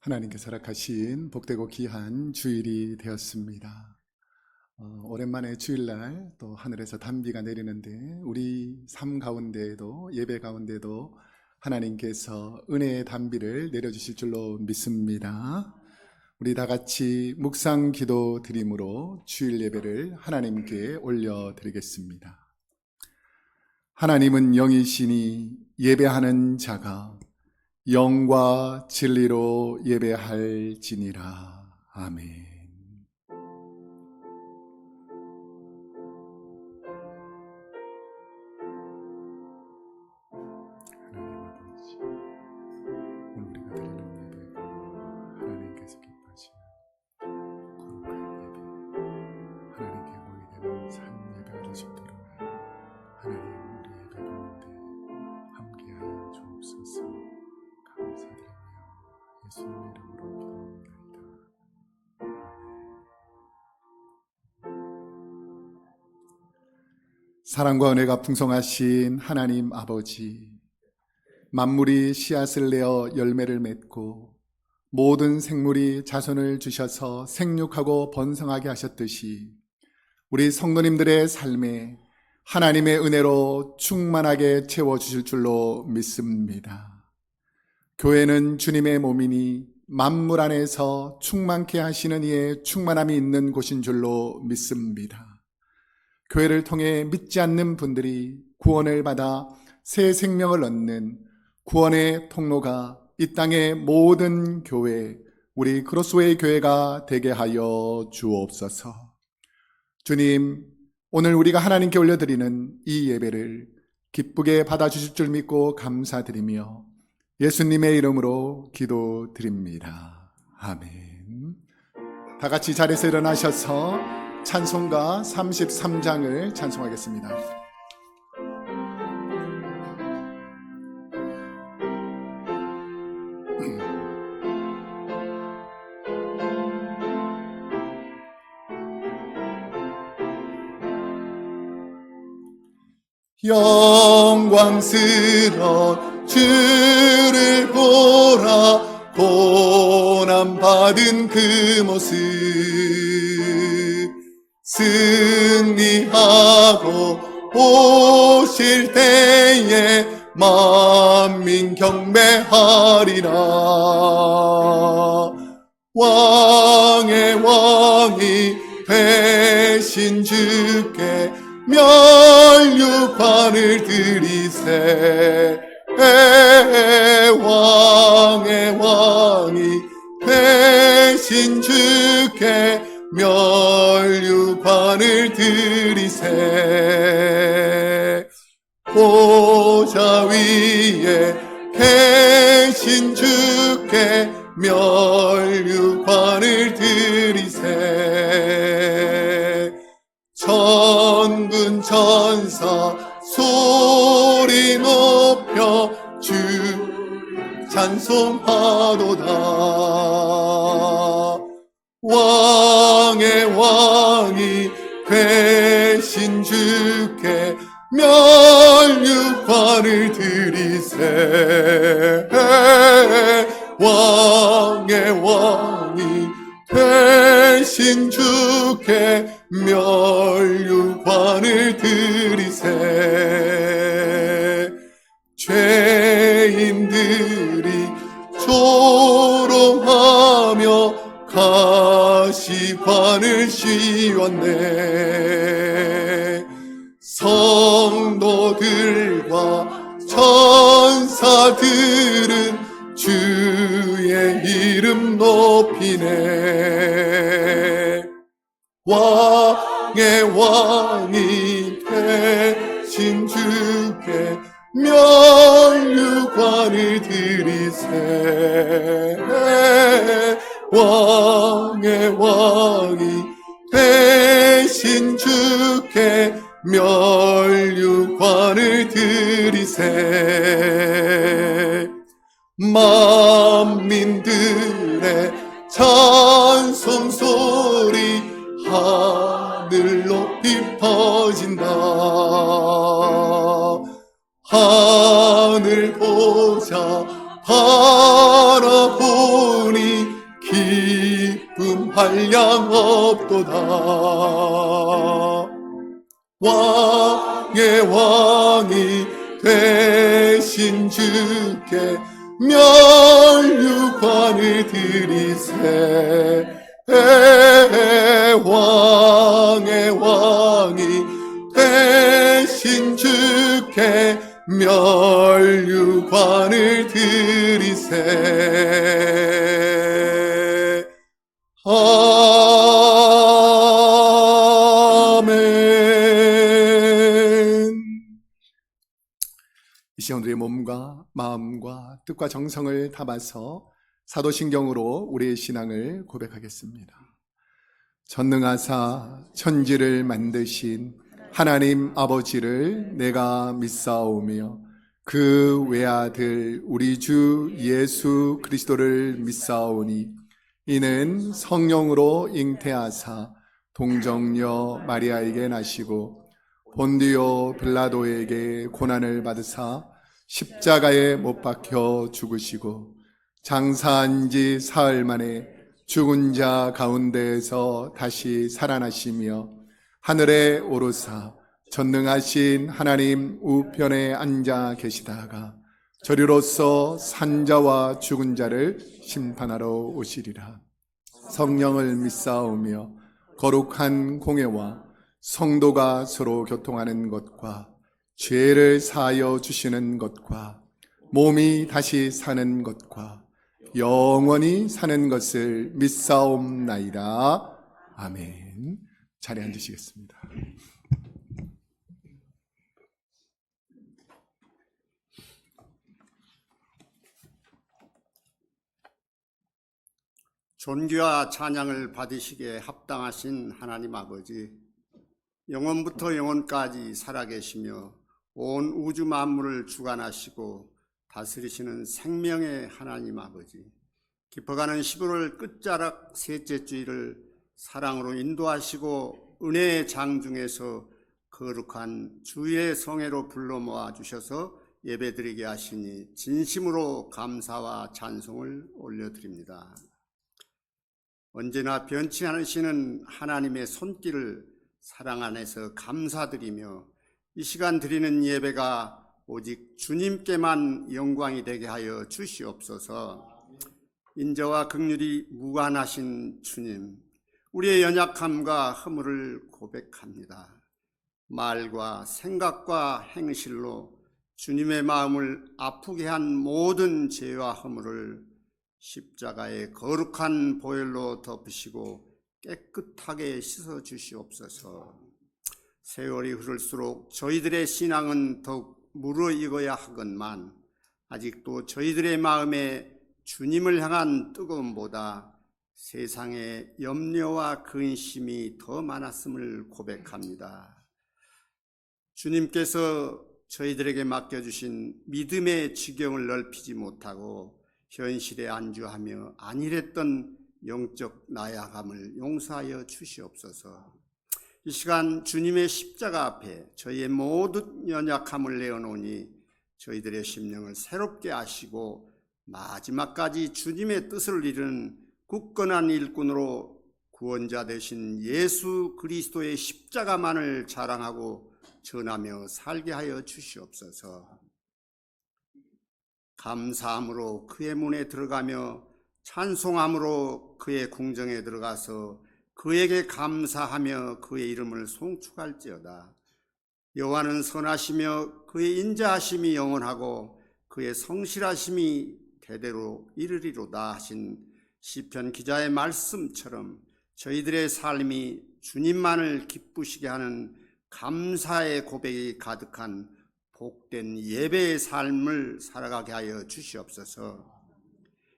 하나님께서 허락하신 복되고 귀한 주일이 되었습니다. 오랜만에 주일날 또 하늘에서 단비가 내리는데 우리 삶 가운데에도 예배 가운데도 하나님께서 은혜의 단비를 내려주실 줄로 믿습니다. 우리 다 같이 묵상 기도 드림으로 주일 예배를 하나님께 올려드리겠습니다. 하나님은 영이시니 예배하는 자가 영과 진리로 예배할지니라. 아멘. 하나님 아버지, 오늘 우리가 드리는 예배가 하나님께서 기뻐하시는 거룩한 예배, 하나님께 모이되는 산 예배가 될 수 있도록 하나님 우리 예배 가운데 함께하여 주옵소서. 감사드리며 예수님 이름으로 기도합니다. 사랑과 은혜가 풍성하신 하나님 아버지, 만물이 씨앗을 내어 열매를 맺고 모든 생물이 자손을 주셔서 생육하고 번성하게 하셨듯이 우리 성도님들의 삶에 하나님의 은혜로 충만하게 채워주실 줄로 믿습니다. 교회는 주님의 몸이니 만물 안에서 충만케 하시는 이의 충만함이 있는 곳인 줄로 믿습니다. 교회를 통해 믿지 않는 분들이 구원을 받아 새 생명을 얻는 구원의 통로가 이 땅의 모든 교회, 우리 크로스웨이 교회가 되게 하여 주옵소서. 주님, 오늘 우리가 하나님께 올려드리는 이 예배를 기쁘게 받아주실 줄 믿고 감사드리며 예수님의 이름으로 기도드립니다. 아멘. 다 같이 자리에서 일어나셔서 찬송가 33장을 찬송하겠습니다. 영광스러운 주를 보라, 고난받은 그 모습 승리하고 오실 때에 만민 경배하리라. 왕의 왕이 되신 주께 면류관을 드리세. 왕의 왕이 되신 주께 면류관을 드리세. 보좌 위에 계신 주께 면류관을 드리세. 천군 천사 소리 높여 주 찬송하도다. 왕의 왕이 되신 주께 면류관을 드리세. 왕의 왕이 되신 주께 면류관을 드리세. 죄인들이 조롱하며 가시관을 씌웠네. 성도들과 천사들은 주의 이름 높이네. 왕의 왕이 되신 주께 면류관을 드리세. 왕의 왕이 되신 주께 면류관을 드리세. 만민들의 찬송소리 하늘 높이 퍼진다. 하늘 보자 바라보니 한량 없도다. 왕의 왕이 되신 주께 면류관을 드리세. 왕의 왕이 되신 주께 면류관을 드리세. 아멘. 이 시간 우리의 몸과 마음과 뜻과 정성을 담아서 사도신경으로 우리의 신앙을 고백하겠습니다. 전능하사 천지를 만드신 하나님 아버지를 내가 믿사오며 그 외아들 우리 주 예수 그리스도를 믿사오니 이는 성령으로 잉태하사 동정녀 마리아에게 나시고 본디오 빌라도에게 고난을 받으사 십자가에 못 박혀 죽으시고 장사한 지 사흘 만에 죽은 자 가운데에서 다시 살아나시며 하늘에 오르사 전능하신 하나님 우편에 앉아 계시다가 저리로서 산자와 죽은 자를 심판하러 오시리라. 성령을 믿사오며 거룩한 공회와 성도가 서로 교통하는 것과 죄를 사하여 주시는 것과 몸이 다시 사는 것과 영원히 사는 것을 믿사옵나이다. 아멘. 자리에 앉으시겠습니다. 존귀와 찬양을 받으시기에 합당하신 하나님 아버지, 영원부터 영원까지 살아계시며 온 우주 만물을 주관하시고 다스리시는 생명의 하나님 아버지, 깊어가는 11월 끝자락 셋째 주일을 사랑으로 인도하시고 은혜의 장중에서 거룩한 주의 성회로 불러 모아 주셔서 예배드리게 하시니 진심으로 감사와 찬송을 올려드립니다. 언제나 변치 않으시는 하나님의 손길을 사랑 안에서 감사드리며 이 시간 드리는 예배가 오직 주님께만 영광이 되게 하여 주시옵소서. 인자와 긍휼이 무한하신 주님, 우리의 연약함과 허물을 고백합니다. 말과 생각과 행실로 주님의 마음을 아프게 한 모든 죄와 허물을 십자가의 거룩한 보혈로 덮으시고 깨끗하게 씻어 주시옵소서. 세월이 흐를수록 저희들의 신앙은 더욱 무르익어야 하건만 아직도 저희들의 마음에 주님을 향한 뜨거움보다 세상의 염려와 근심이 더 많았음을 고백합니다. 주님께서 저희들에게 맡겨주신 믿음의 지경을 넓히지 못하고 현실에 안주하며 안일했던 영적 나약함을 용서하여 주시옵소서. 이 시간 주님의 십자가 앞에 저희의 모든 연약함을 내어놓으니 저희들의 심령을 새롭게 하시고 마지막까지 주님의 뜻을 이루는 굳건한 일꾼으로 구원자 되신 예수 그리스도의 십자가만을 자랑하고 전하며 살게 하여 주시옵소서. 감사함으로 그의 문에 들어가며 찬송함으로 그의 궁정에 들어가서 그에게 감사하며 그의 이름을 송축할지어다. 여호와는 선하시며 그의 인자하심이 영원하고 그의 성실하심이 대대로 이르리로다 하신 시편 기자의 말씀처럼 저희들의 삶이 주님만을 기쁘시게 하는 감사의 고백이 가득한 복된 예배의 삶을 살아가게 하여 주시옵소서.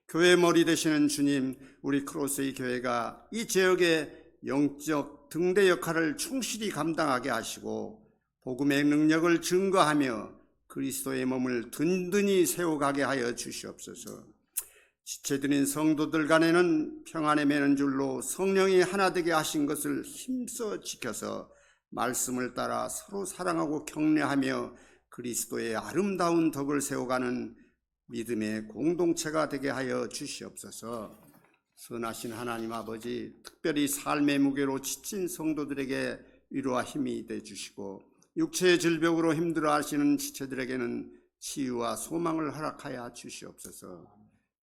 교회 머리 되시는 주님, 우리 크로스의 교회가 이 지역의 영적 등대 역할을 충실히 감당하게 하시고 복음의 능력을 증거하며 그리스도의 몸을 든든히 세워가게 하여 주시옵소서. 지체드린 성도들 간에는 평안에 매는 줄로 성령이 하나 되게 하신 것을 힘써 지켜서 말씀을 따라 서로 사랑하고 격려하며 그리스도의 아름다운 덕을 세워가는 믿음의 공동체가 되게 하여 주시옵소서. 선하신 하나님 아버지, 특별히 삶의 무게로 지친 성도들에게 위로와 힘이 돼 주시고, 육체의 질병으로 힘들어하시는 지체들에게는 치유와 소망을 허락하여 주시옵소서.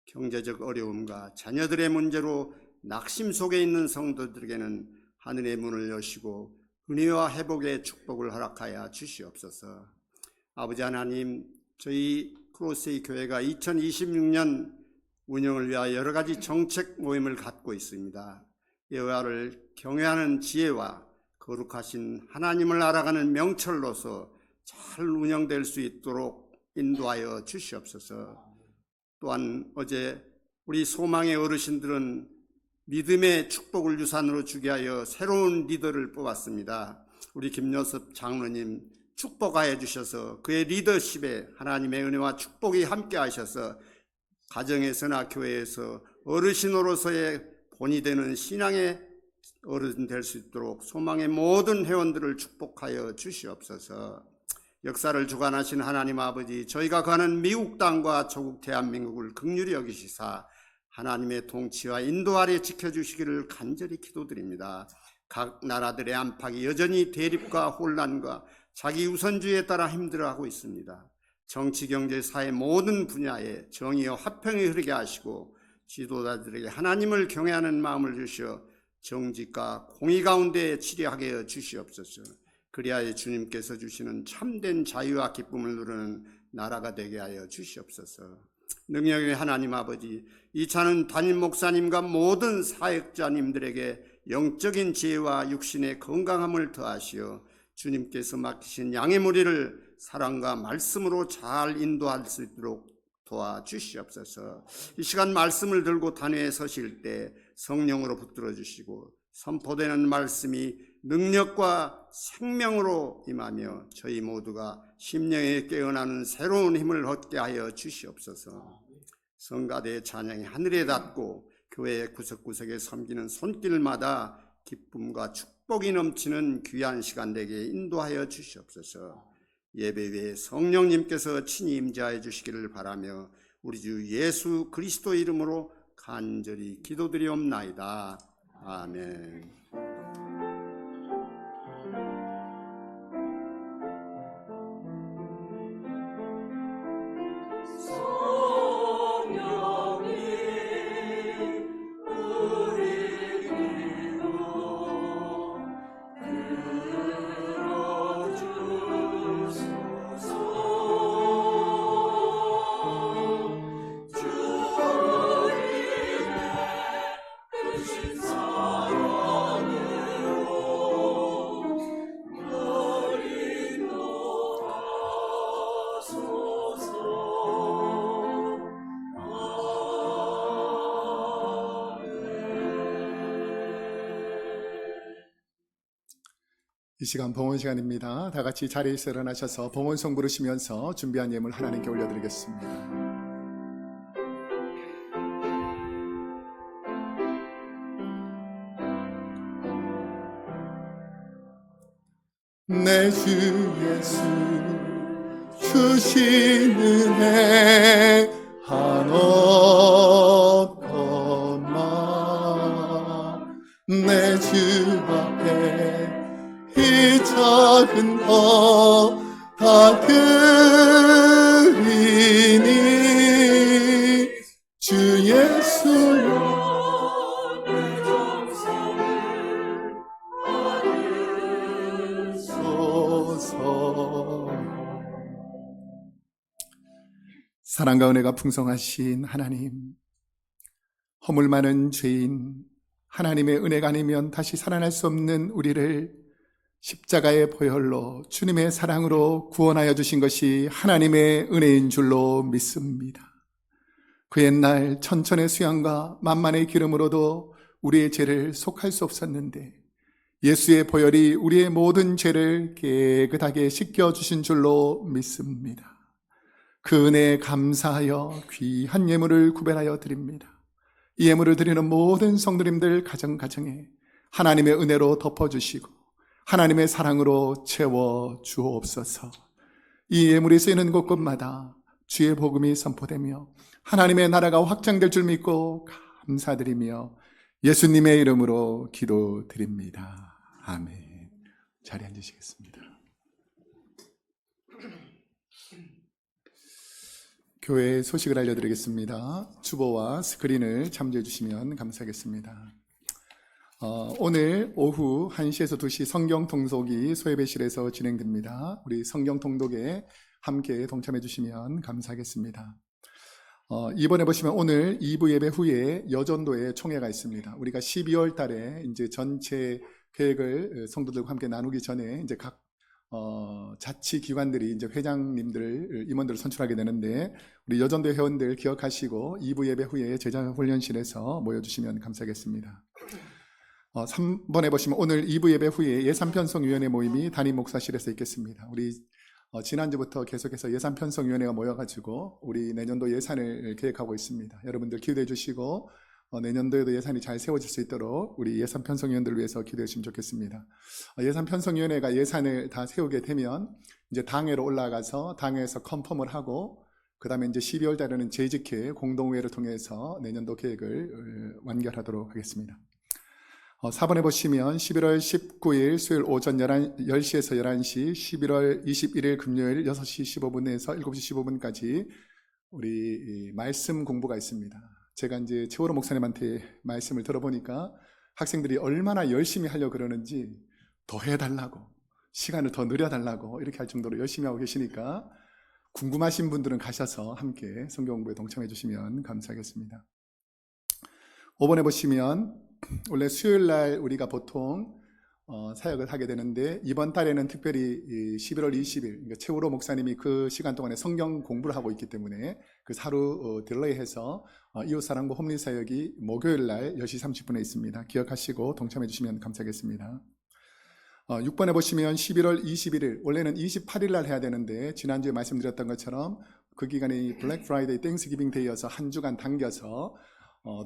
경제적 어려움과 자녀들의 문제로 낙심 속에 있는 성도들에게는 하늘의 문을 여시고 은혜와 회복의 축복을 허락하여 주시옵소서. 아버지 하나님, 저희 크로세이 교회가 2026년 운영을 위하여 여러 가지 정책 모임을 갖고 있습니다. 여호와를 경외하는 지혜와 거룩하신 하나님을 알아가는 명철로서 잘 운영될 수 있도록 인도하여 주시옵소서. 또한 어제 우리 소망의 어르신들은 믿음의 축복을 유산으로 주게 하여 새로운 리더를 뽑았습니다. 우리 김여섭 장로님 축복하여 주셔서 그의 리더십에 하나님의 은혜와 축복이 함께 하셔서 가정에서나 교회에서 어르신으로서의 본이 되는 신앙의 어른 될 수 있도록 소망의 모든 회원들을 축복하여 주시옵소서. 역사를 주관하신 하나님 아버지, 저희가 가는 미국 땅과 조국 대한민국을 긍휼히 여기시사 하나님의 통치와 인도 아래 지켜주시기를 간절히 기도드립니다. 각 나라들의 안팎이 여전히 대립과 혼란과 자기 우선주의에 따라 힘들어하고 있습니다. 정치, 경제, 사회 모든 분야에 정의와 화평이 흐르게 하시고 지도자들에게 하나님을 경외하는 마음을 주시어 정직과 공의 가운데 치리하게 해 주시옵소서. 그리하여 주님께서 주시는 참된 자유와 기쁨을 누리는 나라가 되게 하여 주시옵소서. 능력의 하나님 아버지, 이 차는 담임 목사님과 모든 사역자님들에게 영적인 지혜와 육신의 건강함을 더하시어 주님께서 맡기신 양의 무리를 사랑과 말씀으로 잘 인도할 수 있도록 도와주시옵소서. 이 시간 말씀을 들고 단회에 서실 때 성령으로 붙들어 주시고 선포되는 말씀이 능력과 생명으로 임하며 저희 모두가 심령에 깨어나는 새로운 힘을 얻게 하여 주시옵소서. 성가대의 찬양이 하늘에 닿고 교회의 구석구석에 섬기는 손길마다 기쁨과 축복이 넘치는 귀한 시간 되게 인도하여 주시옵소서. 예배 위에 성령님께서 친히 임재하여 주시기를 바라며 우리 주 예수 그리스도 이름으로 간절히 기도드리옵나이다. 아멘. 이 시간 봉헌 시간입니다. 다 같이 자리에서 일어나셔서 봉헌송 부르시면서 준비한 예물 하나님께 올려드리겠습니다. 내 주 예수 주신 은혜 한없거나 내 주 앞에 이 작은 것 다 드리니 주 예수여 내 정성을 받으소서. 사랑과 은혜가 풍성하신 하나님, 허물 많은 죄인 하나님의 은혜가 아니면 다시 살아날 수 없는 우리를 십자가의 보혈로 주님의 사랑으로 구원하여 주신 것이 하나님의 은혜인 줄로 믿습니다. 그 옛날 천천의 수양과 만만의 기름으로도 우리의 죄를 속할 수 없었는데 예수의 보혈이 우리의 모든 죄를 깨끗하게 씻겨주신 줄로 믿습니다. 그 은혜에 감사하여 귀한 예물을 구별하여 드립니다. 이 예물을 드리는 모든 성도님들 가정가정에 하나님의 은혜로 덮어주시고 하나님의 사랑으로 채워 주옵소서. 이 예물이 쓰이는 곳곳마다 주의 복음이 선포되며 하나님의 나라가 확장될 줄 믿고 감사드리며 예수님의 이름으로 기도드립니다. 아멘. 자리에 앉으시겠습니다. 교회 소식을 알려드리겠습니다. 주보와 스크린을 참조해 주시면 감사하겠습니다. 오늘 오후 1시에서 2시 성경 통독이 소예배실에서 진행됩니다. 우리 성경 통독에 함께 동참해 주시면 감사하겠습니다. 이번에 보시면 오늘 2부 예배 후에 여전도에 총회가 있습니다. 우리가 12월 달에 이제 전체 계획을 성도들과 함께 나누기 전에 이제 각 자치 기관들이 이제 회장님들, 임원들을 선출하게 되는데 우리 여전도 회원들 기억하시고 2부 예배 후에 제자훈련실에서 모여주시면 감사하겠습니다. 3번에 보시면 오늘 2부 예배 후에 예산편성위원회 모임이 담임 목사실에서 있겠습니다. 우리 지난주부터 계속해서 예산편성위원회가 모여가지고 우리 내년도 예산을 계획하고 있습니다. 여러분들 기도해 주시고 내년도에도 예산이 잘 세워질 수 있도록 우리 예산편성위원들을 위해서 기도해 주시면 좋겠습니다. 예산편성위원회가 예산을 다 세우게 되면 이제 당회로 올라가서 당회에서 컨펌을 하고 그 다음에 이제 12월 달에는 재직회 공동회의를 통해서 내년도 계획을 완결하도록 하겠습니다. 4번에 보시면 11월 19일 수요일 오전 10시에서 11시, 11월 21일 금요일 6시 15분에서 7시 15분까지 우리 말씀 공부가 있습니다. 제가 이제 최호로 목사님한테 말씀을 들어보니까 학생들이 얼마나 열심히 하려고 그러는지 더 해달라고, 시간을 더 늘려달라고 이렇게 할 정도로 열심히 하고 계시니까 궁금하신 분들은 가셔서 함께 성경 공부에 동참해 주시면 감사하겠습니다. 5번에 보시면 원래 수요일 날 우리가 보통 사역을 하게 되는데 이번 달에는 특별히 11월 20일 그러니까 최우로 목사님이 그 시간 동안에 성경 공부를 하고 있기 때문에 그 하루 딜레이해서 이웃사랑부 홈리사역이 목요일 날 10시 30분에 있습니다. 기억하시고 동참해 주시면 감사하겠습니다. 6번에 보시면 11월 21일 원래는 28일 날 해야 되는데 지난주에 말씀드렸던 것처럼 그 기간이 블랙 프라이데이 땡스기빙 데이여서 한 주간 당겨서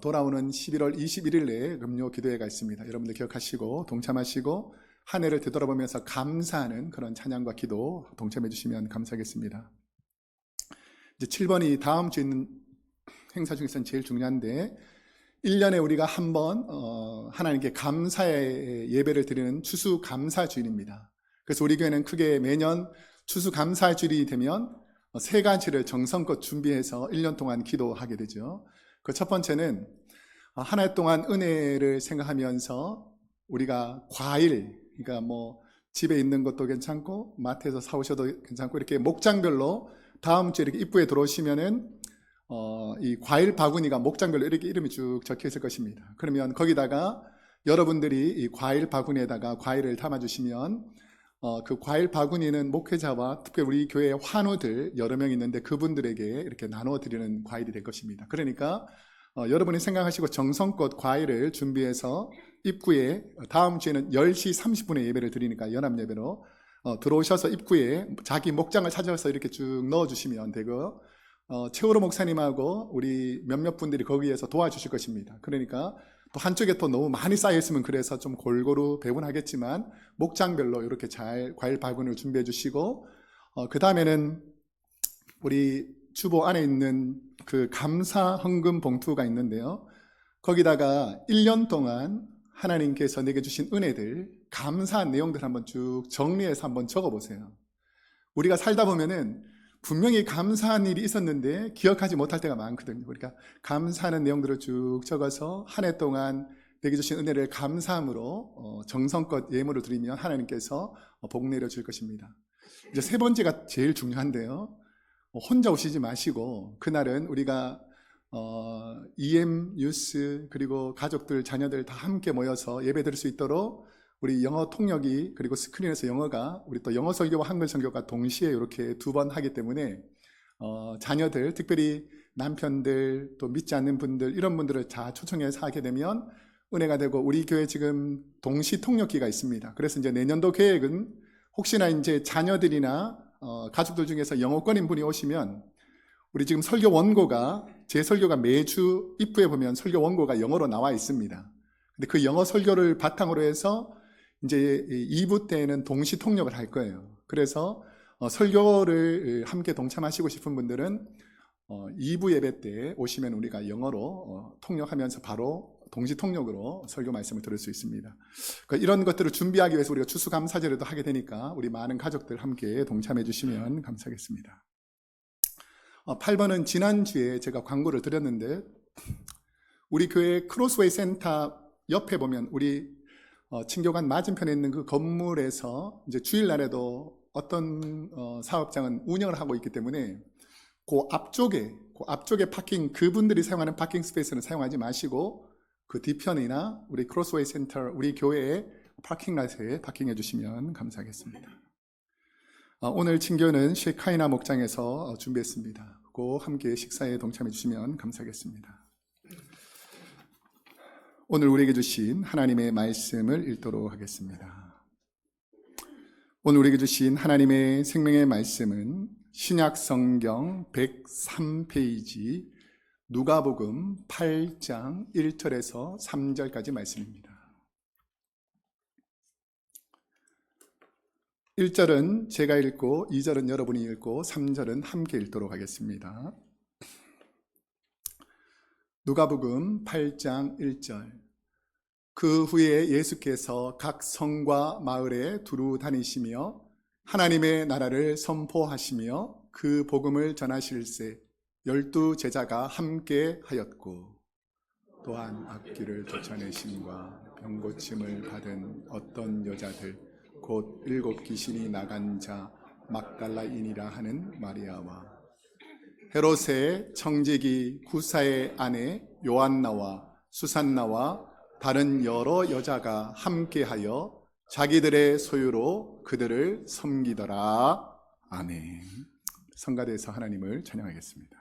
돌아오는 11월 21일에 금요 기도회가 있습니다. 여러분들 기억하시고 동참하시고 한 해를 되돌아보면서 감사하는 그런 찬양과 기도 동참해 주시면 감사하겠습니다. 이제 7번이 다음 주에 있는 행사 중에서는 제일 중요한데 1년에 우리가 한번 하나님께 감사의 예배를 드리는 추수감사주일입니다. 그래서 우리 교회는 크게 매년 추수감사주일이 되면 세 가지를 정성껏 준비해서 1년 동안 기도하게 되죠. 그 첫 번째는 한 해 동안 은혜를 생각하면서 우리가 과일, 그러니까 뭐 집에 있는 것도 괜찮고 마트에서 사오셔도 괜찮고 이렇게 목장별로 다음 주에 이렇게 입구에 들어오시면은 이 과일 바구니가 목장별로 이렇게 이름이 쭉 적혀 있을 것입니다. 그러면 거기다가 여러분들이 이 과일 바구니에다가 과일을 담아주시면 그 과일 바구니는 목회자와 특별히 우리 교회 환우들 여러 명 있는데 그분들에게 이렇게 나눠드리는 과일이 될 것입니다. 그러니까 여러분이 생각하시고 정성껏 과일을 준비해서 입구에 다음 주에는 10시 30분에 예배를 드리니까 연합예배로 들어오셔서 입구에 자기 목장을 찾아서 이렇게 쭉 넣어주시면 되고 최우로 목사님하고 우리 몇몇 분들이 거기에서 도와주실 것입니다. 그러니까 또 한쪽에 또 너무 많이 쌓여있으면 그래서 좀 골고루 배분하겠지만 목장별로 이렇게 잘 과일 바구니를 준비해 주시고 그 다음에는 우리 주보 안에 있는 그 감사 헌금 봉투가 있는데요. 거기다가 1년 동안 하나님께서 내게 주신 은혜들 감사한 내용들 한번 쭉 정리해서 한번 적어보세요. 우리가 살다 보면은 분명히 감사한 일이 있었는데 기억하지 못할 때가 많거든요. 그러니까 감사하는 내용들을 쭉 적어서 한 해 동안 내게 주신 은혜를 감사함으로 정성껏 예물을 드리면 하나님께서 복 내려줄 것입니다. 이제 세 번째가 제일 중요한데요. 혼자 오시지 마시고 그날은 우리가 EM 뉴스 그리고 가족들 자녀들 다 함께 모여서 예배 드릴 수 있도록 우리 영어 통역이 그리고 스크린에서 영어가 우리 또 영어 설교와 한글 설교가 동시에 이렇게 2번 하기 때문에 자녀들 특별히 남편들 또 믿지 않는 분들 이런 분들을 다 초청해서 하게 되면 은혜가 되고 우리 교회 지금 동시 통역기가 있습니다. 그래서 이제 내년도 계획은 혹시나 이제 자녀들이나 가족들 중에서 영어권인 분이 오시면 우리 지금 설교 원고가 제 설교가 매주 입구에 보면 설교 원고가 영어로 나와 있습니다. 근데 그 영어 설교를 바탕으로 해서 이제 2부 때에는 동시 통역을 할 거예요. 그래서 설교를 함께 동참하시고 싶은 분들은 2부 예배 때 오시면 우리가 영어로 통역하면서 바로 동시 통역으로 설교 말씀을 들을 수 있습니다. 그러니까 이런 것들을 준비하기 위해서 우리가 추수감사제를 하게 되니까 우리 많은 가족들 함께 동참해 주시면 감사하겠습니다. 8번은 지난주에 제가 광고를 드렸는데 우리 교회 크로스웨이 센터 옆에 보면 우리 친교관 맞은편에 있는 그 건물에서 이제 주일날에도 어떤 사업장은 운영을 하고 있기 때문에 그 앞쪽에 파킹, 그분들이 사용하는 파킹 스페이스는 사용하지 마시고 그 뒤편이나 우리 크로스웨이 센터, 우리 교회의 파킹라트에 파킹해 주시면 감사하겠습니다. 오늘 친교는 셰카이나 목장에서 준비했습니다. 꼭 함께 식사에 동참해 주시면 감사하겠습니다. 오늘 우리에게 주신 하나님의 말씀을 읽도록 하겠습니다. 오늘 우리에게 주신 하나님의 생명의 말씀은 신약 성경 103페이지 누가복음 8장 1절에서 3절까지 말씀입니다. 1절은 제가 읽고 2절은 여러분이 읽고 3절은 함께 읽도록 하겠습니다. 누가복음 8장 1절. 그 후에 예수께서 각 성과 마을에 두루 다니시며 하나님의 나라를 선포하시며 그 복음을 전하실세 12 제자가 함께 하였고 또한 앞길을 쫓아내심과 병고침을 받은 어떤 여자들 곧 7 귀신이 나간 자 막달라인이라 하는 마리아와 헤롯의 청지기 구사의 아내 요한나와 수산나와 다른 여러 여자가 함께하여 자기들의 소유로 그들을 섬기더라. 아멘. 성가대에서 하나님을 찬양하겠습니다.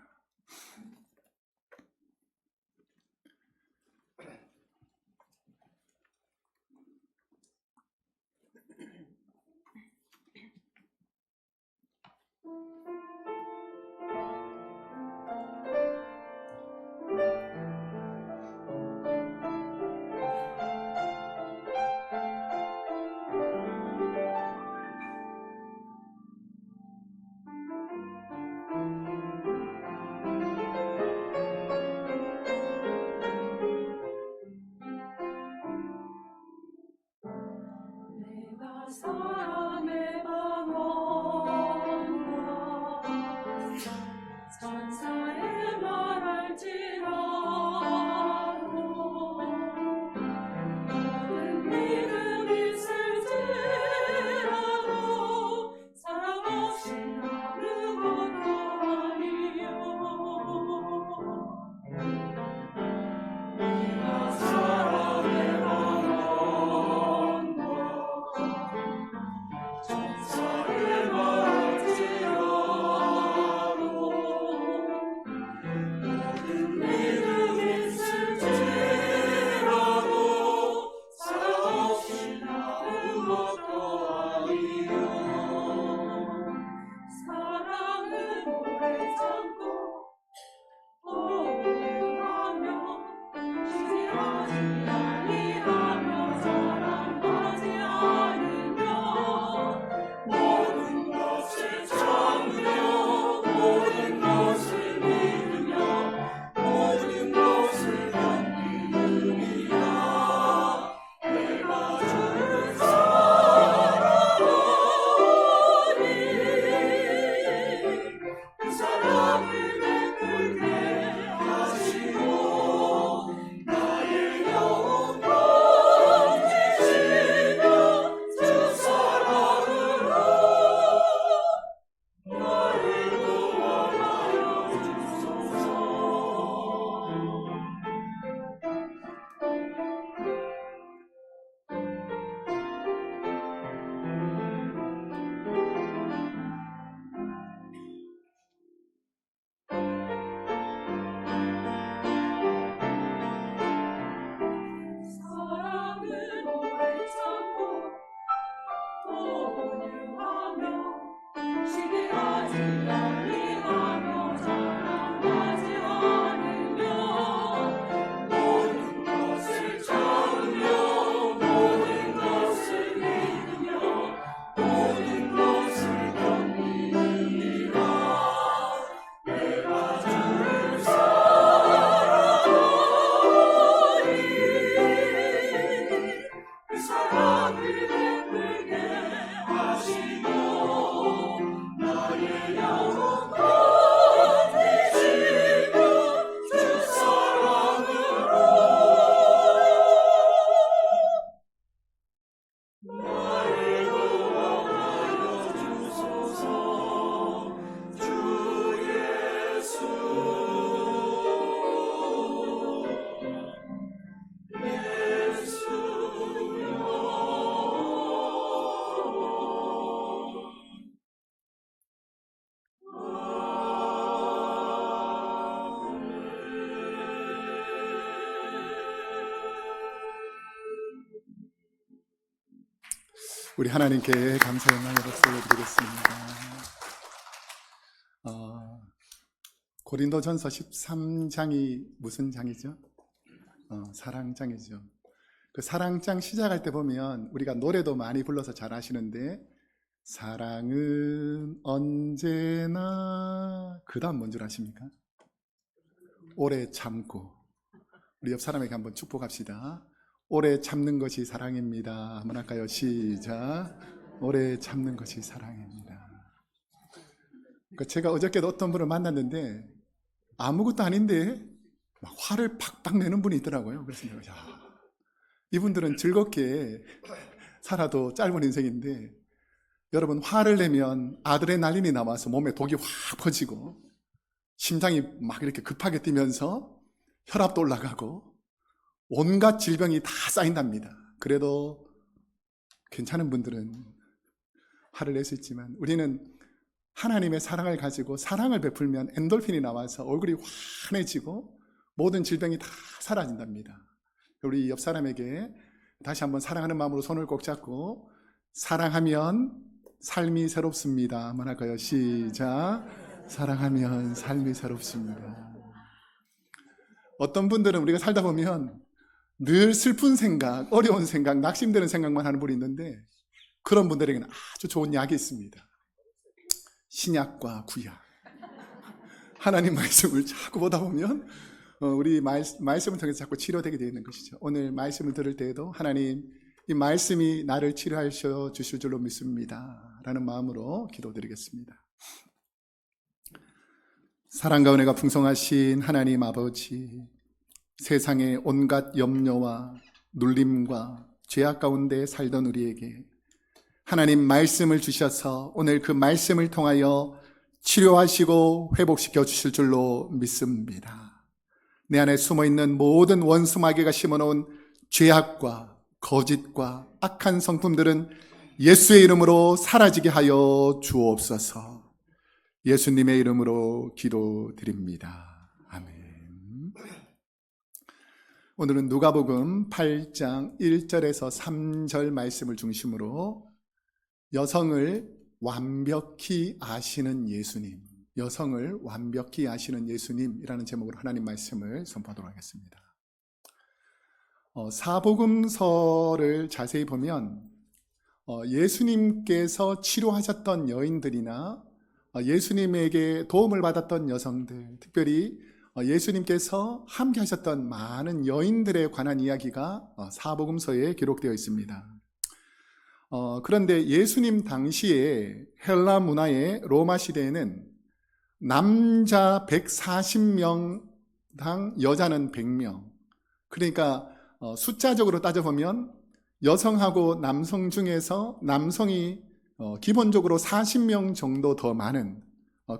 사랑의 방언과 천사의 말할지라도 모든 믿음 있을지라도 사랑 없이 아무것도 아니요 내가 사랑의 방언과 천사의 말할지라도 모든 믿음 있을지라도 사랑 없이 아무것도 아니요 사랑은 오래 참고 보응하며 쉬지 아니하며 사랑하지 않으며 모든 것을 참으며 모든 것을 믿으며 모든 것을 견디느니라 내가 주를 사랑하니 그 사랑을 베풀게 하시고 나의 영혼 건지시며 주 사랑으로 나를 구원하여 주소서. 사랑은 오래 참고 온유하며 쉬게 하지 아니하며 사랑하지 않으며 모든 것을 참으며 모든 것을 믿으며 모든 것을 견디느니라 내가 주를 우리 하나님께 감사의 마음으로 박수를 드리겠습니다. 고린도전서 13장이 무슨 장이죠? 사랑장이죠. 그 사랑장 시작할 때 보면 우리가 노래도 많이 불러서 잘 아시는데, 사랑은 언제나, 그 다음 뭔 줄 아십니까? 오래 참고. 우리 옆 사람에게 한번 축복합시다. 오래 참는 것이 사랑입니다. 한번 할까요? 시작. 오래 참는 것이 사랑입니다. 제가 어저께도 어떤 분을 만났는데 아무것도 아닌데 막 화를 팍팍 내는 분이 있더라고요. 그래서 내가, 이분들은 즐겁게 살아도 짧은 인생인데, 여러분, 화를 내면 아드레날린이 나와서 몸에 독이 확 퍼지고 심장이 막 이렇게 급하게 뛰면서 혈압도 올라가고 온갖 질병이 다 쌓인답니다. 그래도 괜찮은 분들은 화를 낼 수 있지만, 우리는 하나님의 사랑을 가지고 사랑을 베풀면 엔돌핀이 나와서 얼굴이 환해지고 모든 질병이 다 사라진답니다. 우리 옆 사람에게 다시 한번 사랑하는 마음으로 손을 꼭 잡고, 사랑하면 삶이 새롭습니다. 한번 할까요? 시작. 사랑하면 삶이 새롭습니다. 어떤 분들은 우리가 살다 보면 늘 슬픈 생각, 어려운 생각, 낙심되는 생각만 하는 분이 있는데, 그런 분들에게는 아주 좋은 약이 있습니다. 신약과 구약. 하나님 말씀을 자꾸 보다 보면 우리 말씀을 통해서 자꾸 치료되게 되어 있는 것이죠. 오늘 말씀을 들을 때에도 하나님, 이 말씀이 나를 치료하셔 주실 줄로 믿습니다 라는 마음으로 기도드리겠습니다. 사랑과 은혜가 풍성하신 하나님 아버지, 세상의 온갖 염려와 눌림과 죄악 가운데 살던 우리에게 하나님 말씀을 주셔서 오늘 그 말씀을 통하여 치료하시고 회복시켜 주실 줄로 믿습니다. 내 안에 숨어있는 모든 원수 마귀가 심어놓은 죄악과 거짓과 악한 성품들은 예수의 이름으로 사라지게 하여 주옵소서. 예수님의 이름으로 기도드립니다. 아멘. 오늘은 누가복음 8장 1절에서 3절 말씀을 중심으로 여성을 완벽히 아시는 예수님, 여성을 완벽히 아시는 예수님이라는 제목으로 하나님 말씀을 선포하도록 하겠습니다. 사복음서를 자세히 보면 예수님께서 치료하셨던 여인들이나 예수님에게 도움을 받았던 여성들, 특별히 예수님께서 함께 하셨던 많은 여인들에 관한 이야기가 사복음서에 기록되어 있습니다. 그런데 예수님 당시에 헬라 문화의 로마 시대에는 남자 140명당 여자는 100명, 그러니까 숫자적으로 따져보면 여성하고 남성 중에서 남성이 기본적으로 40명 정도 더 많은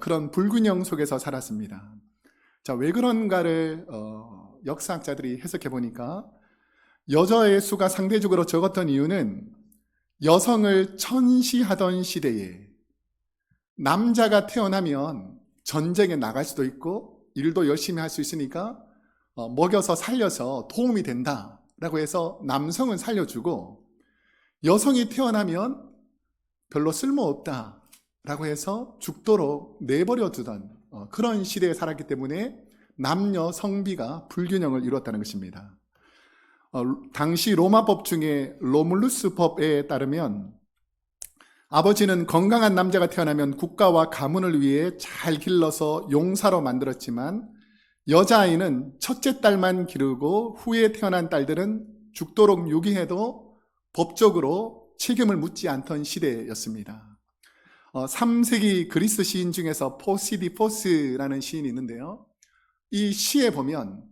그런 불균형 속에서 살았습니다. 자, 왜 그런가를 역사학자들이 해석해 보니까 여자의 수가 상대적으로 적었던 이유는 여성을 천시하던 시대에 남자가 태어나면 전쟁에 나갈 수도 있고 일도 열심히 할 수 있으니까 먹여서 살려서 도움이 된다라고 해서 남성은 살려주고, 여성이 태어나면 별로 쓸모없다라고 해서 죽도록 내버려 두던 그런 시대에 살았기 때문에 남녀 성비가 불균형을 이루었다는 것입니다. 당시 로마법 중에 로물루스 법에 따르면 아버지는 건강한 남자가 태어나면 국가와 가문을 위해 잘 길러서 용사로 만들었지만, 여자아이는 첫째 딸만 기르고 후에 태어난 딸들은 죽도록 유기해도 법적으로 책임을 묻지 않던 시대였습니다. 3세기 그리스 시인 중에서 포시디포스라는 시인이 있는데요, 이 시에 보면,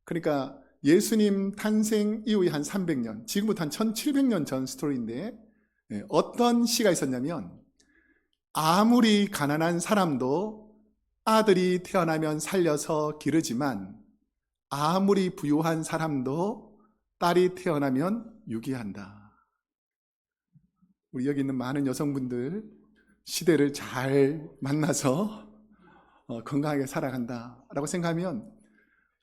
그러니까 예수님 탄생 이후에 한 300년, 지금부터 한 1700년 전 스토리인데, 어떤 시가 있었냐면, 아무리 가난한 사람도 아들이 태어나면 살려서 기르지만 아무리 부유한 사람도 딸이 태어나면 유기한다. 우리 여기 있는 많은 여성분들 시대를 잘 만나서 건강하게 살아간다라고 생각하면,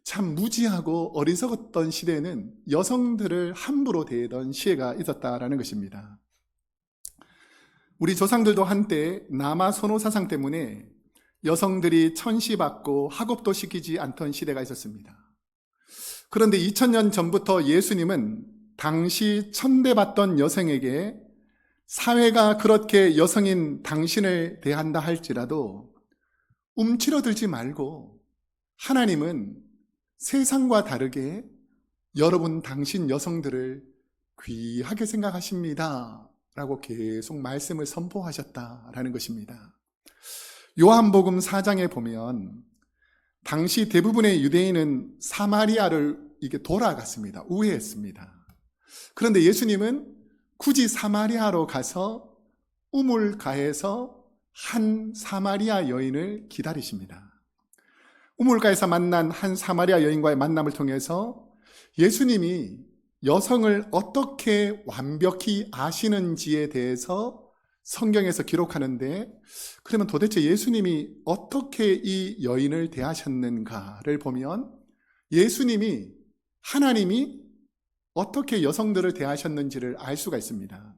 참 무지하고 어리석었던 시대에는 여성들을 함부로 대하던 시대가 있었다라는 것입니다. 우리 조상들도 한때 남아 선호 사상 때문에 여성들이 천시받고 학업도 시키지 않던 시대가 있었습니다. 그런데 2000년 전부터 예수님은 당시 천대받던 여성에게 사회가 그렇게 여성인 당신을 대한다 할지라도 움츠러들지 말고 하나님은 세상과 다르게 여러분 당신 여성들을 귀하게 생각하십니다 라고 계속 말씀을 선포하셨다라는 것입니다. 요한복음 4장에 보면 당시 대부분의 유대인은 사마리아를 돌아갔습니다. 우회했습니다. 그런데 예수님은 굳이 사마리아로 가서 우물가에서 한 사마리아 여인을 기다리십니다. 우물가에서 만난 한 사마리아 여인과의 만남을 통해서 예수님이 여성을 어떻게 완벽히 아시는지에 대해서 성경에서 기록하는데, 그러면 도대체 예수님이 어떻게 이 여인을 대하셨는가를 보면 예수님이, 하나님이 어떻게 여성들을 대하셨는지를 알 수가 있습니다.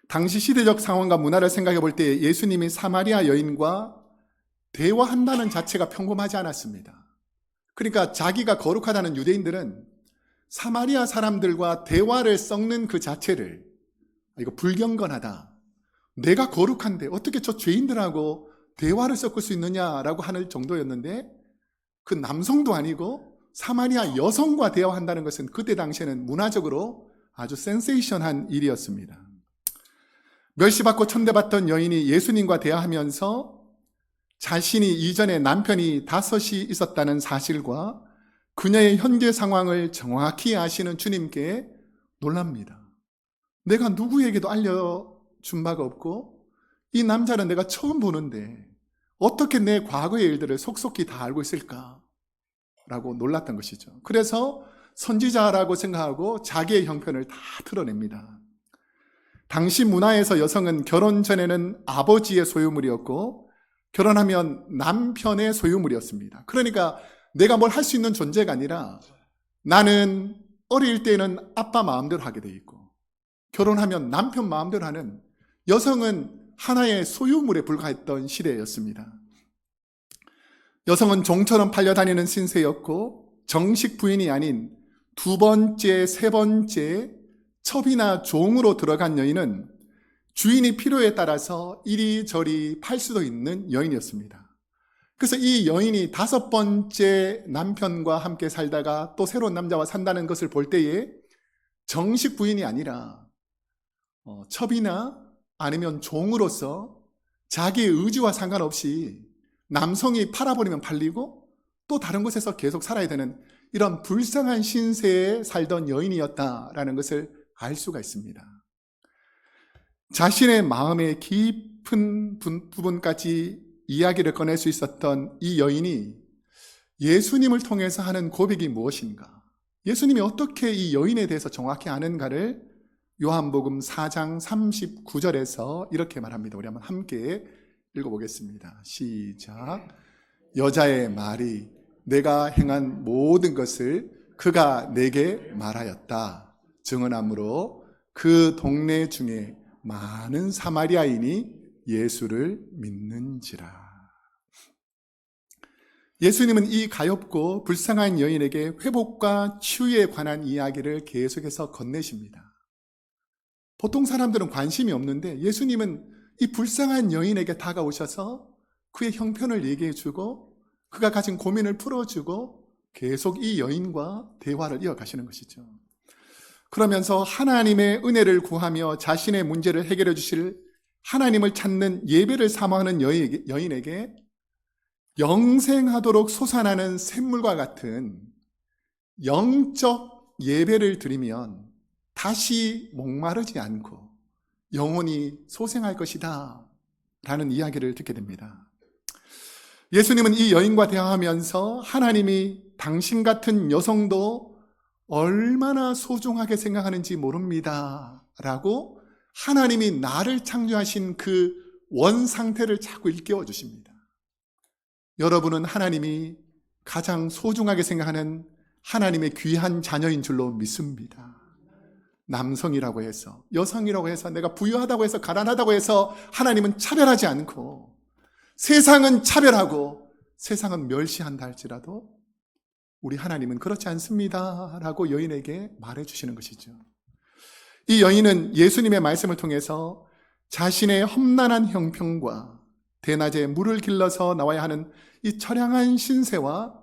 당시 시대적 상황과 문화를 생각해 볼 때 예수님이 사마리아 여인과 대화한다는 자체가 평범하지 않았습니다. 그러니까 자기가 거룩하다는 유대인들은 사마리아 사람들과 대화를 섞는 그 자체를, 이거 불경건하다, 내가 거룩한데 어떻게 저 죄인들하고 대화를 섞을 수 있느냐라고 하는 정도였는데, 그 남성도 아니고 사마리아 여성과 대화한다는 것은 그때 당시에는 문화적으로 아주 센세이션한 일이었습니다. 멸시받고 천대받던 여인이 예수님과 대화하면서 자신이 이전에 남편이 5이 있었다는 사실과 그녀의 현재 상황을 정확히 아시는 주님께 놀랍니다. 내가 누구에게도 알려준 바가 없고 이 남자는 내가 처음 보는데 어떻게 내 과거의 일들을 속속히 다 알고 있을까? 라고 놀랐던 것이죠. 그래서 선지자라고 생각하고 자기의 형편을 다 드러냅니다. 당시 문화에서 여성은 결혼 전에는 아버지의 소유물이었고 결혼하면 남편의 소유물이었습니다. 그러니까 내가 뭘 할 수 있는 존재가 아니라 나는 어릴 때는 아빠 마음대로 하게 돼 있고 결혼하면 남편 마음대로 하는, 여성은 하나의 소유물에 불과했던 시대였습니다. 여성은 종처럼 팔려다니는 신세였고 정식 부인이 아닌 2번째, 3번째 첩이나 종으로 들어간 여인은 주인이 필요에 따라서 이리저리 팔 수도 있는 여인이었습니다. 그래서 이 여인이 5번째 남편과 함께 살다가 또 새로운 남자와 산다는 것을 볼 때에 정식 부인이 아니라 첩이나 아니면 종으로서 자기의 의지와 상관없이 남성이 팔아버리면 팔리고 또 다른 곳에서 계속 살아야 되는 이런 불쌍한 신세에 살던 여인이었다라는 것을 알 수가 있습니다. 자신의 마음의 깊은 부분까지 이야기를 꺼낼 수 있었던 이 여인이 예수님을 통해서 하는 고백이 무엇인가, 예수님이 어떻게 이 여인에 대해서 정확히 아는가를 요한복음 4장 39절에서 이렇게 말합니다. 우리 한번 함께 읽어보겠습니다. 시작. 여자의 말이 내가 행한 모든 것을 그가 내게 말하였다 증언하므로 그 동네 중에 많은 사마리아인이 예수를 믿는지라. 예수님은 이 가엾고 불쌍한 여인에게 회복과 치유에 관한 이야기를 계속해서 건네십니다. 보통 사람들은 관심이 없는데 예수님은 이 불쌍한 여인에게 다가오셔서 그의 형편을 얘기해주고 그가 가진 고민을 풀어주고 계속 이 여인과 대화를 이어가시는 것이죠. 그러면서 하나님의 은혜를 구하며 자신의 문제를 해결해 주실 하나님을 찾는 예배를 사모하는 여인에게 영생하도록 솟아나는 샘물과 같은 영적 예배를 드리면 다시 목마르지 않고 영원히 소생할 것이다 라는 이야기를 듣게 됩니다. 예수님은 이 여인과 대화하면서 하나님이 당신 같은 여성도 얼마나 소중하게 생각하는지 모릅니다 라고 하나님이 나를 창조하신 그 원 상태를 자꾸 일깨워 주십니다. 여러분은 하나님이 가장 소중하게 생각하는 하나님의 귀한 자녀인 줄로 믿습니다. 남성이라고 해서, 여성이라고 해서, 내가 부유하다고 해서, 가난하다고 해서 하나님은 차별하지 않고, 세상은 차별하고 세상은 멸시한다 할지라도 우리 하나님은 그렇지 않습니다 라고 여인에게 말해주시는 것이죠. 이 여인은 예수님의 말씀을 통해서 자신의 험난한 형편과 대낮에 물을 길러서 나와야 하는 이 처량한 신세와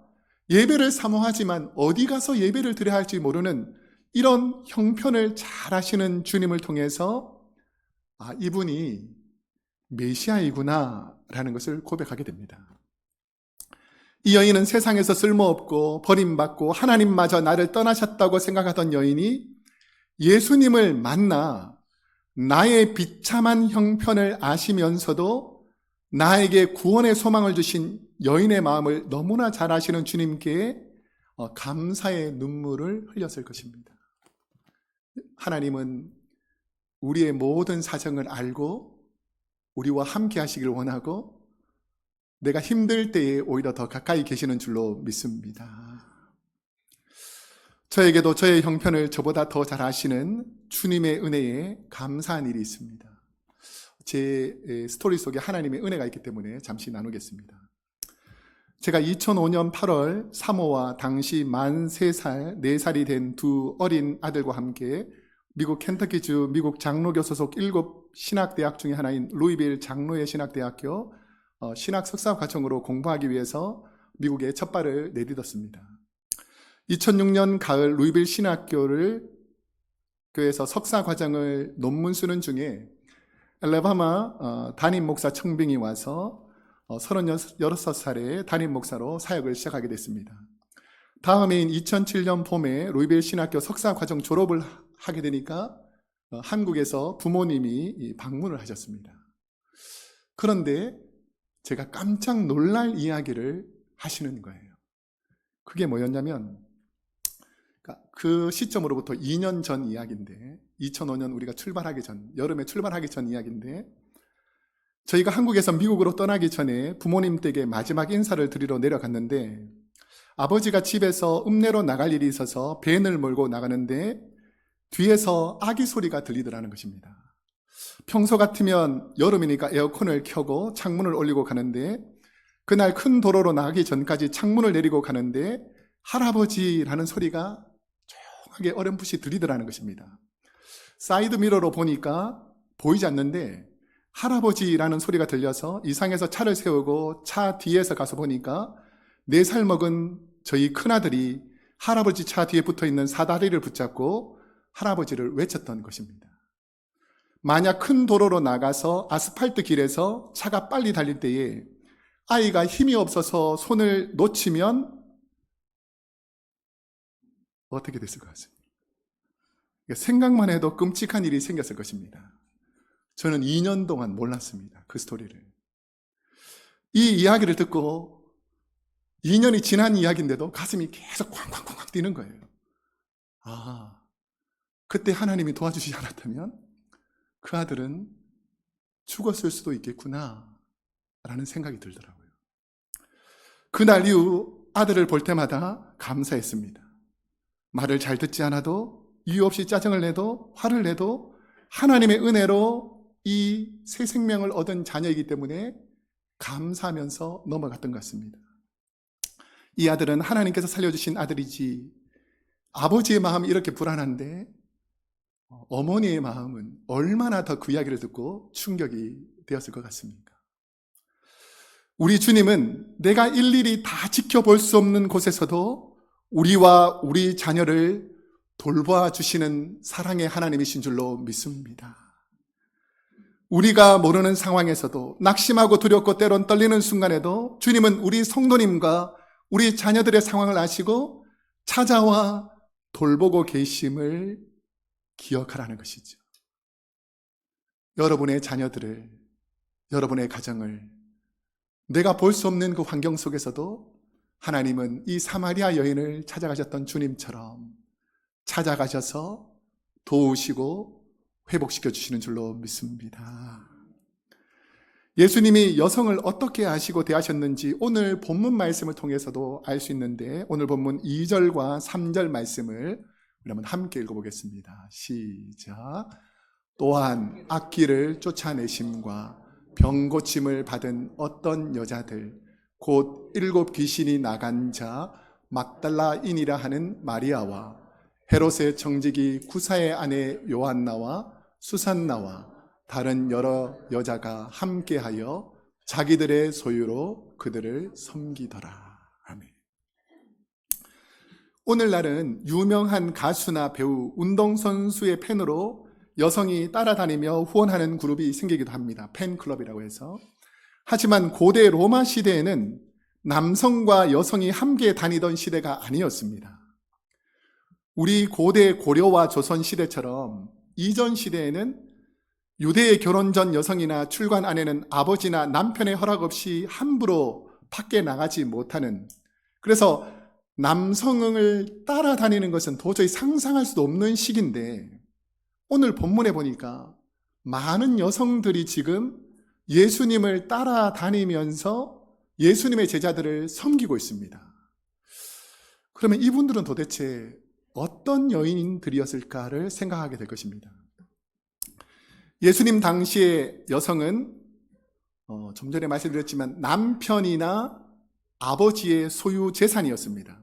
예배를 사모하지만 어디 가서 예배를 드려야 할지 모르는 이런 형편을 잘 아시는 주님을 통해서 이분이 메시아이구나 라는 것을 고백하게 됩니다. 이 여인은 세상에서 쓸모없고 버림받고 하나님마저 나를 떠나셨다고 생각하던 여인이 예수님을 만나 나의 비참한 형편을 아시면서도 나에게 구원의 소망을 주신 여인의 마음을 너무나 잘 아시는 주님께 감사의 눈물을 흘렸을 것입니다. 하나님은 우리의 모든 사정을 알고 우리와 함께 하시길 원하고 내가 힘들 때에 오히려 더 가까이 계시는 줄로 믿습니다. 저에게도 저의 형편을 저보다 더 잘 아시는 주님의 은혜에 감사한 일이 있습니다. 제 스토리 속에 하나님의 은혜가 있기 때문에 잠시 나누겠습니다. 제가 2005년 8월 사모와 당시 만 3살, 4살이 된 두 어린 아들과 함께 미국 켄터키주 미국 장로교 소속 7 신학대학 중에 하나인 루이빌 장로회 신학대학교 신학 석사 과정으로 공부하기 위해서 미국에 첫 발을 내딛었습니다. 2006년 가을 루이빌 신학교에서 석사 과정을 논문 쓰는 중에 알래바마 담임 목사 청빙이 와서 36살에 담임 목사로 사역을 시작하게 됐습니다. 다음 해인 2007년 봄에 루이빌 신학교 석사 과정 졸업을 하게 되니까 한국에서 부모님이 방문을 하셨습니다. 그런데 제가 깜짝 놀랄 이야기를 하시는 거예요. 그게 뭐였냐면 그 시점으로부터 2년 전 이야기인데 2005년 우리가 출발하기 전, 여름에 출발하기 전 이야기인데 저희가 한국에서 미국으로 떠나기 전에 부모님 댁에 마지막 인사를 드리러 내려갔는데 아버지가 집에서 읍내로 나갈 일이 있어서 밴을 몰고 나가는데 뒤에서 아기 소리가 들리더라는 것입니다. 평소 같으면 여름이니까 에어컨을 켜고 창문을 올리고 가는데 그날 큰 도로로 나가기 전까지 창문을 내리고 가는데 할아버지라는 소리가 조용하게 어렴풋이 들리더라는 것입니다. 사이드 미러로 보니까 보이지 않는데 할아버지라는 소리가 들려서 이상해서 차를 세우고 차 뒤에서 가서 보니까 4살 먹은 저희 큰아들이 할아버지 차 뒤에 붙어있는 사다리를 붙잡고 할아버지를 외쳤던 것입니다. 만약 큰 도로로 나가서 아스팔트 길에서 차가 빨리 달릴 때에 아이가 힘이 없어서 손을 놓치면 어떻게 됐을 것 같습니다. 생각만 해도 끔찍한 일이 생겼을 것입니다. 저는 2년 동안 몰랐습니다. 그 스토리를. 이 이야기를 듣고 2년이 지난 이야기인데도 가슴이 계속 쾅쾅쾅쾅 뛰는 거예요. 그때 하나님이 도와주시지 않았다면 그 아들은 죽었을 수도 있겠구나 라는 생각이 들더라고요. 그날 이후 아들을 볼 때마다 감사했습니다. 말을 잘 듣지 않아도 이유 없이 짜증을 내도 화를 내도 하나님의 은혜로 이 새 생명을 얻은 자녀이기 때문에 감사하면서 넘어갔던 것 같습니다. 이 아들은 하나님께서 살려주신 아들이지 아버지의 마음이 이렇게 불안한데 어머니의 마음은 얼마나 더 그 이야기를 듣고 충격이 되었을 것 같습니까? 우리 주님은 내가 일일이 다 지켜볼 수 없는 곳에서도 우리와 우리 자녀를 돌봐 주시는 사랑의 하나님이신 줄로 믿습니다. 우리가 모르는 상황에서도 낙심하고 두렵고 때론 떨리는 순간에도 주님은 우리 성도님과 우리 자녀들의 상황을 아시고 찾아와 돌보고 계심을 기억하라는 것이죠. 여러분의 자녀들을, 여러분의 가정을 내가 볼 수 없는 그 환경 속에서도 하나님은 이 사마리아 여인을 찾아가셨던 주님처럼 찾아가셔서 도우시고 회복시켜 주시는 줄로 믿습니다. 예수님이 여성을 어떻게 아시고 대하셨는지 오늘 본문 말씀을 통해서도 알 수 있는데 오늘 본문 2절과 3절 말씀을 그러면 함께 읽어보겠습니다. 시작. 또한 악귀를 쫓아내심과 병고침을 받은 어떤 여자들 곧 7 귀신이 나간 자 막달라인이라 하는 마리아와 헤롯의 정직이 구사의 아내 요한나와 수산나와 다른 여러 여자가 함께하여 자기들의 소유로 그들을 섬기더라. 아멘. 오늘날은 유명한 가수나 배우, 운동선수의 팬으로 여성이 따라다니며 후원하는 그룹이 생기기도 합니다. 팬클럽이라고 해서. 하지만 고대 로마 시대에는 남성과 여성이 함께 다니던 시대가 아니었습니다. 우리 고대 고려와 조선 시대처럼 이전 시대에는 유대의 결혼 전 여성이나 출간 아내는 아버지나 남편의 허락 없이 함부로 밖에 나가지 못하는, 그래서 남성을 따라다니는 것은 도저히 상상할 수도 없는 시기인데, 오늘 본문에 보니까 많은 여성들이 지금 예수님을 따라다니면서 예수님의 제자들을 섬기고 있습니다. 그러면 이분들은 도대체 어떤 여인들이었을까를 생각하게 될 것입니다. 예수님 당시의 여성은 좀 전에 말씀드렸지만 남편이나 아버지의 소유 재산이었습니다.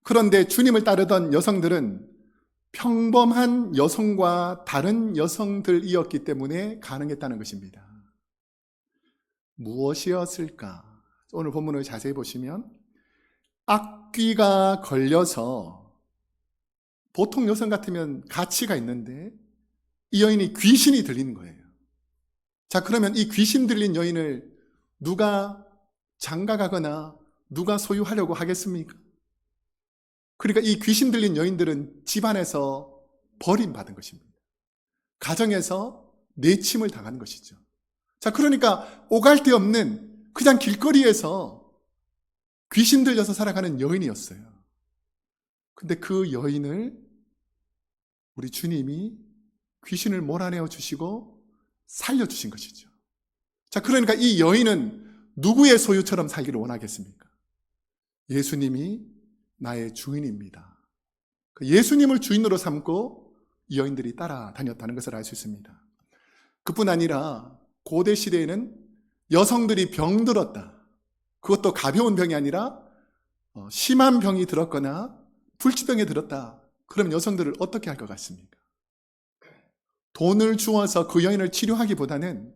그런데 주님을 따르던 여성들은 평범한 여성과 다른 여성들이었기 때문에 가능했다는 것입니다. 무엇이었을까? 오늘 본문을 자세히 보시면 악귀가 걸려서, 보통 여성 같으면 가치가 있는데 이 여인이 귀신이 들리는 거예요. 자, 그러면 이 귀신 들린 여인을 누가 장가가거나 누가 소유하려고 하겠습니까? 그러니까 이 귀신 들린 여인들은 집안에서 버림받은 것입니다. 가정에서 내침을 당하는 것이죠. 자, 그러니까 오갈 데 없는 그냥 길거리에서 귀신 들려서 살아가는 여인이었어요. 근데 그 여인을 우리 주님이 귀신을 몰아내어 주시고 살려주신 것이죠. 자, 그러니까 이 여인은 누구의 소유처럼 살기를 원하겠습니까? 예수님이 나의 주인입니다. 예수님을 주인으로 삼고 이 여인들이 따라다녔다는 것을 알 수 있습니다. 그뿐 아니라 고대 시대에는 여성들이 병들었다, 그것도 가벼운 병이 아니라 심한 병이 들었거나 불치병에 들었다, 그럼 여성들을 어떻게 할 것 같습니까? 돈을 주어서 그 여인을 치료하기보다는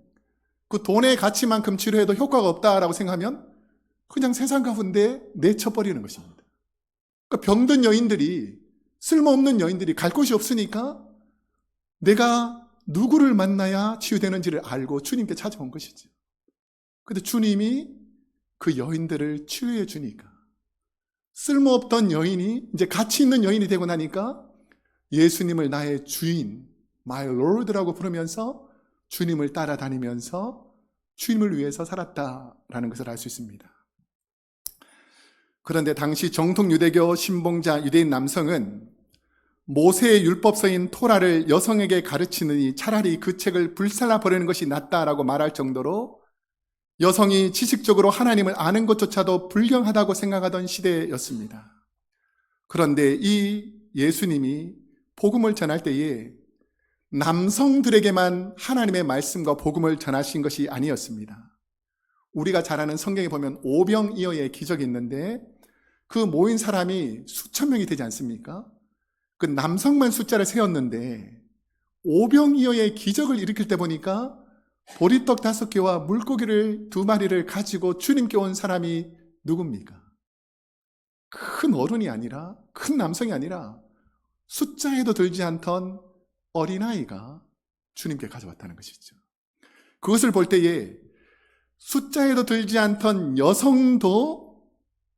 그 돈의 가치만큼 치료해도 효과가 없다라고 생각하면 그냥 세상 가운데 내쳐버리는 것입니다. 그러니까 병든 여인들이, 쓸모없는 여인들이 갈 곳이 없으니까 내가 누구를 만나야 치유되는지를 알고 주님께 찾아온 것이죠. 그런데 주님이 그 여인들을 치유해 주니까, 쓸모없던 여인이 이제 가치 있는 여인이 되고 나니까 예수님을 나의 주인, My Lord라고 부르면서 주님을 따라다니면서 주님을 위해서 살았다라는 것을 알 수 있습니다. 그런데 당시 정통 유대교 신봉자 유대인 남성은 모세의 율법서인 토라를 여성에게 가르치느니 차라리 그 책을 불살라버리는 것이 낫다라고 말할 정도로 여성이 지식적으로 하나님을 아는 것조차도 불경하다고 생각하던 시대였습니다. 그런데 이 예수님이 복음을 전할 때에 남성들에게만 하나님의 말씀과 복음을 전하신 것이 아니었습니다. 우리가 잘 아는 성경에 보면 오병이어의 기적이 있는데 그 모인 사람이 수천 명이 되지 않습니까? 그 남성만 숫자를 세었는데 오병이어의 기적을 일으킬 때 보니까 보리떡 5개와 물고기를 2마리를 가지고 주님께 온 사람이 누굽니까? 큰 어른이 아니라, 큰 남성이 아니라 숫자에도 들지 않던 어린아이가 주님께 가져왔다는 것이죠. 그것을 볼 때에 숫자에도 들지 않던 여성도,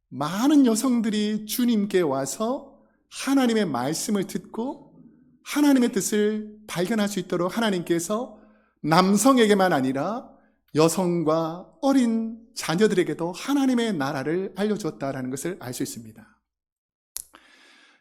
많은 여성들이 주님께 와서 하나님의 말씀을 듣고 하나님의 뜻을 발견할 수 있도록 하나님께서 남성에게만 아니라 여성과 어린 자녀들에게도 하나님의 나라를 알려주었다는 것을 알 수 있습니다.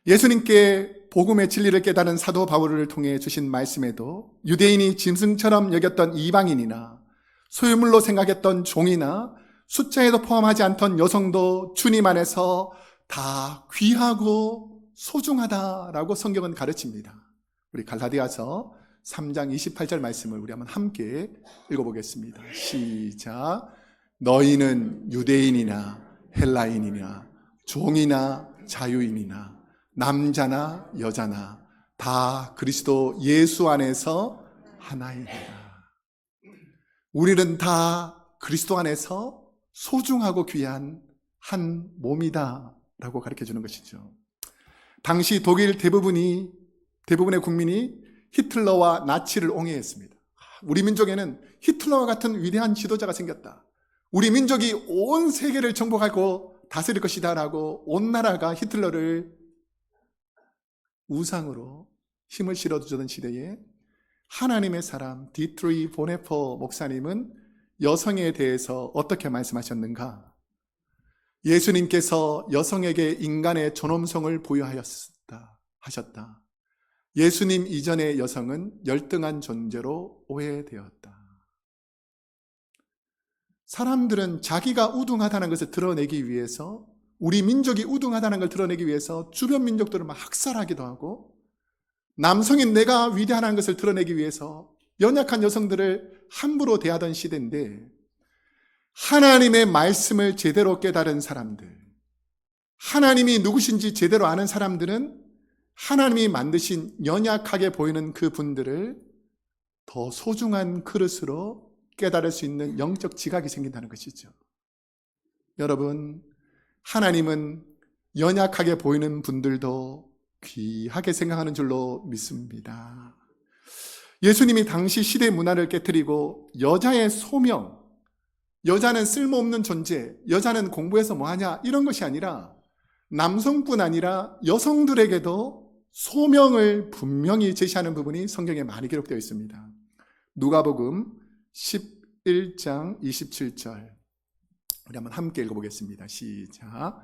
예수님께 복음의 진리를 깨달은 사도 바울을 통해 주신 말씀에도 유대인이 짐승처럼 여겼던 이방인이나 소유물로 생각했던 종이나 숫자에도 포함하지 않던 여성도 주님 안에서 다 귀하고 소중하다라고 성경은 가르칩니다. 우리 갈라디아서 3장 28절 말씀을 우리 한번 함께 읽어보겠습니다. 시작. 너희는 유대인이나 헬라인이나 종이나 자유인이나 남자나 여자나 다 그리스도 예수 안에서 하나이니라. 우리는 다 그리스도 안에서 소중하고 귀한 한 몸이다 라고 가르쳐주는 것이죠. 당시 독일 대부분의 국민이 히틀러와 나치를 옹호했습니다. 우리 민족에는 히틀러와 같은 위대한 지도자가 생겼다. 우리 민족이 온 세계를 정복하고 다스릴 것이다 라고 온 나라가 히틀러를 우상으로 힘을 실어주던 시대에 하나님의 사람 디트리 보네퍼 목사님은 여성에 대해서 어떻게 말씀하셨는가? 예수님께서 여성에게 인간의 존엄성을 부여하셨다. 예수님 이전의 여성은 열등한 존재로 오해되었다. 사람들은 자기가 우등하다는 것을 드러내기 위해서, 우리 민족이 우등하다는 걸 드러내기 위해서 주변 민족들을 막 학살하기도 하고, 남성인 내가 위대하다는 것을 드러내기 위해서 연약한 여성들을 함부로 대하던 시대인데, 하나님의 말씀을 제대로 깨달은 사람들, 하나님이 누구신지 제대로 아는 사람들은 하나님이 만드신 연약하게 보이는 그 분들을 더 소중한 그릇으로 깨달을 수 있는 영적 지각이 생긴다는 것이죠. 여러분, 하나님은 연약하게 보이는 분들도 귀하게 생각하는 줄로 믿습니다. 예수님이 당시 시대 문화를 깨트리고 여자의 소명, 여자는 쓸모없는 존재, 여자는 공부해서 뭐하냐 이런 것이 아니라 남성뿐 아니라 여성들에게도 소명을 분명히 제시하는 부분이 성경에 많이 기록되어 있습니다. 누가복음 11장 27절 우리 한번 함께 읽어보겠습니다. 시작.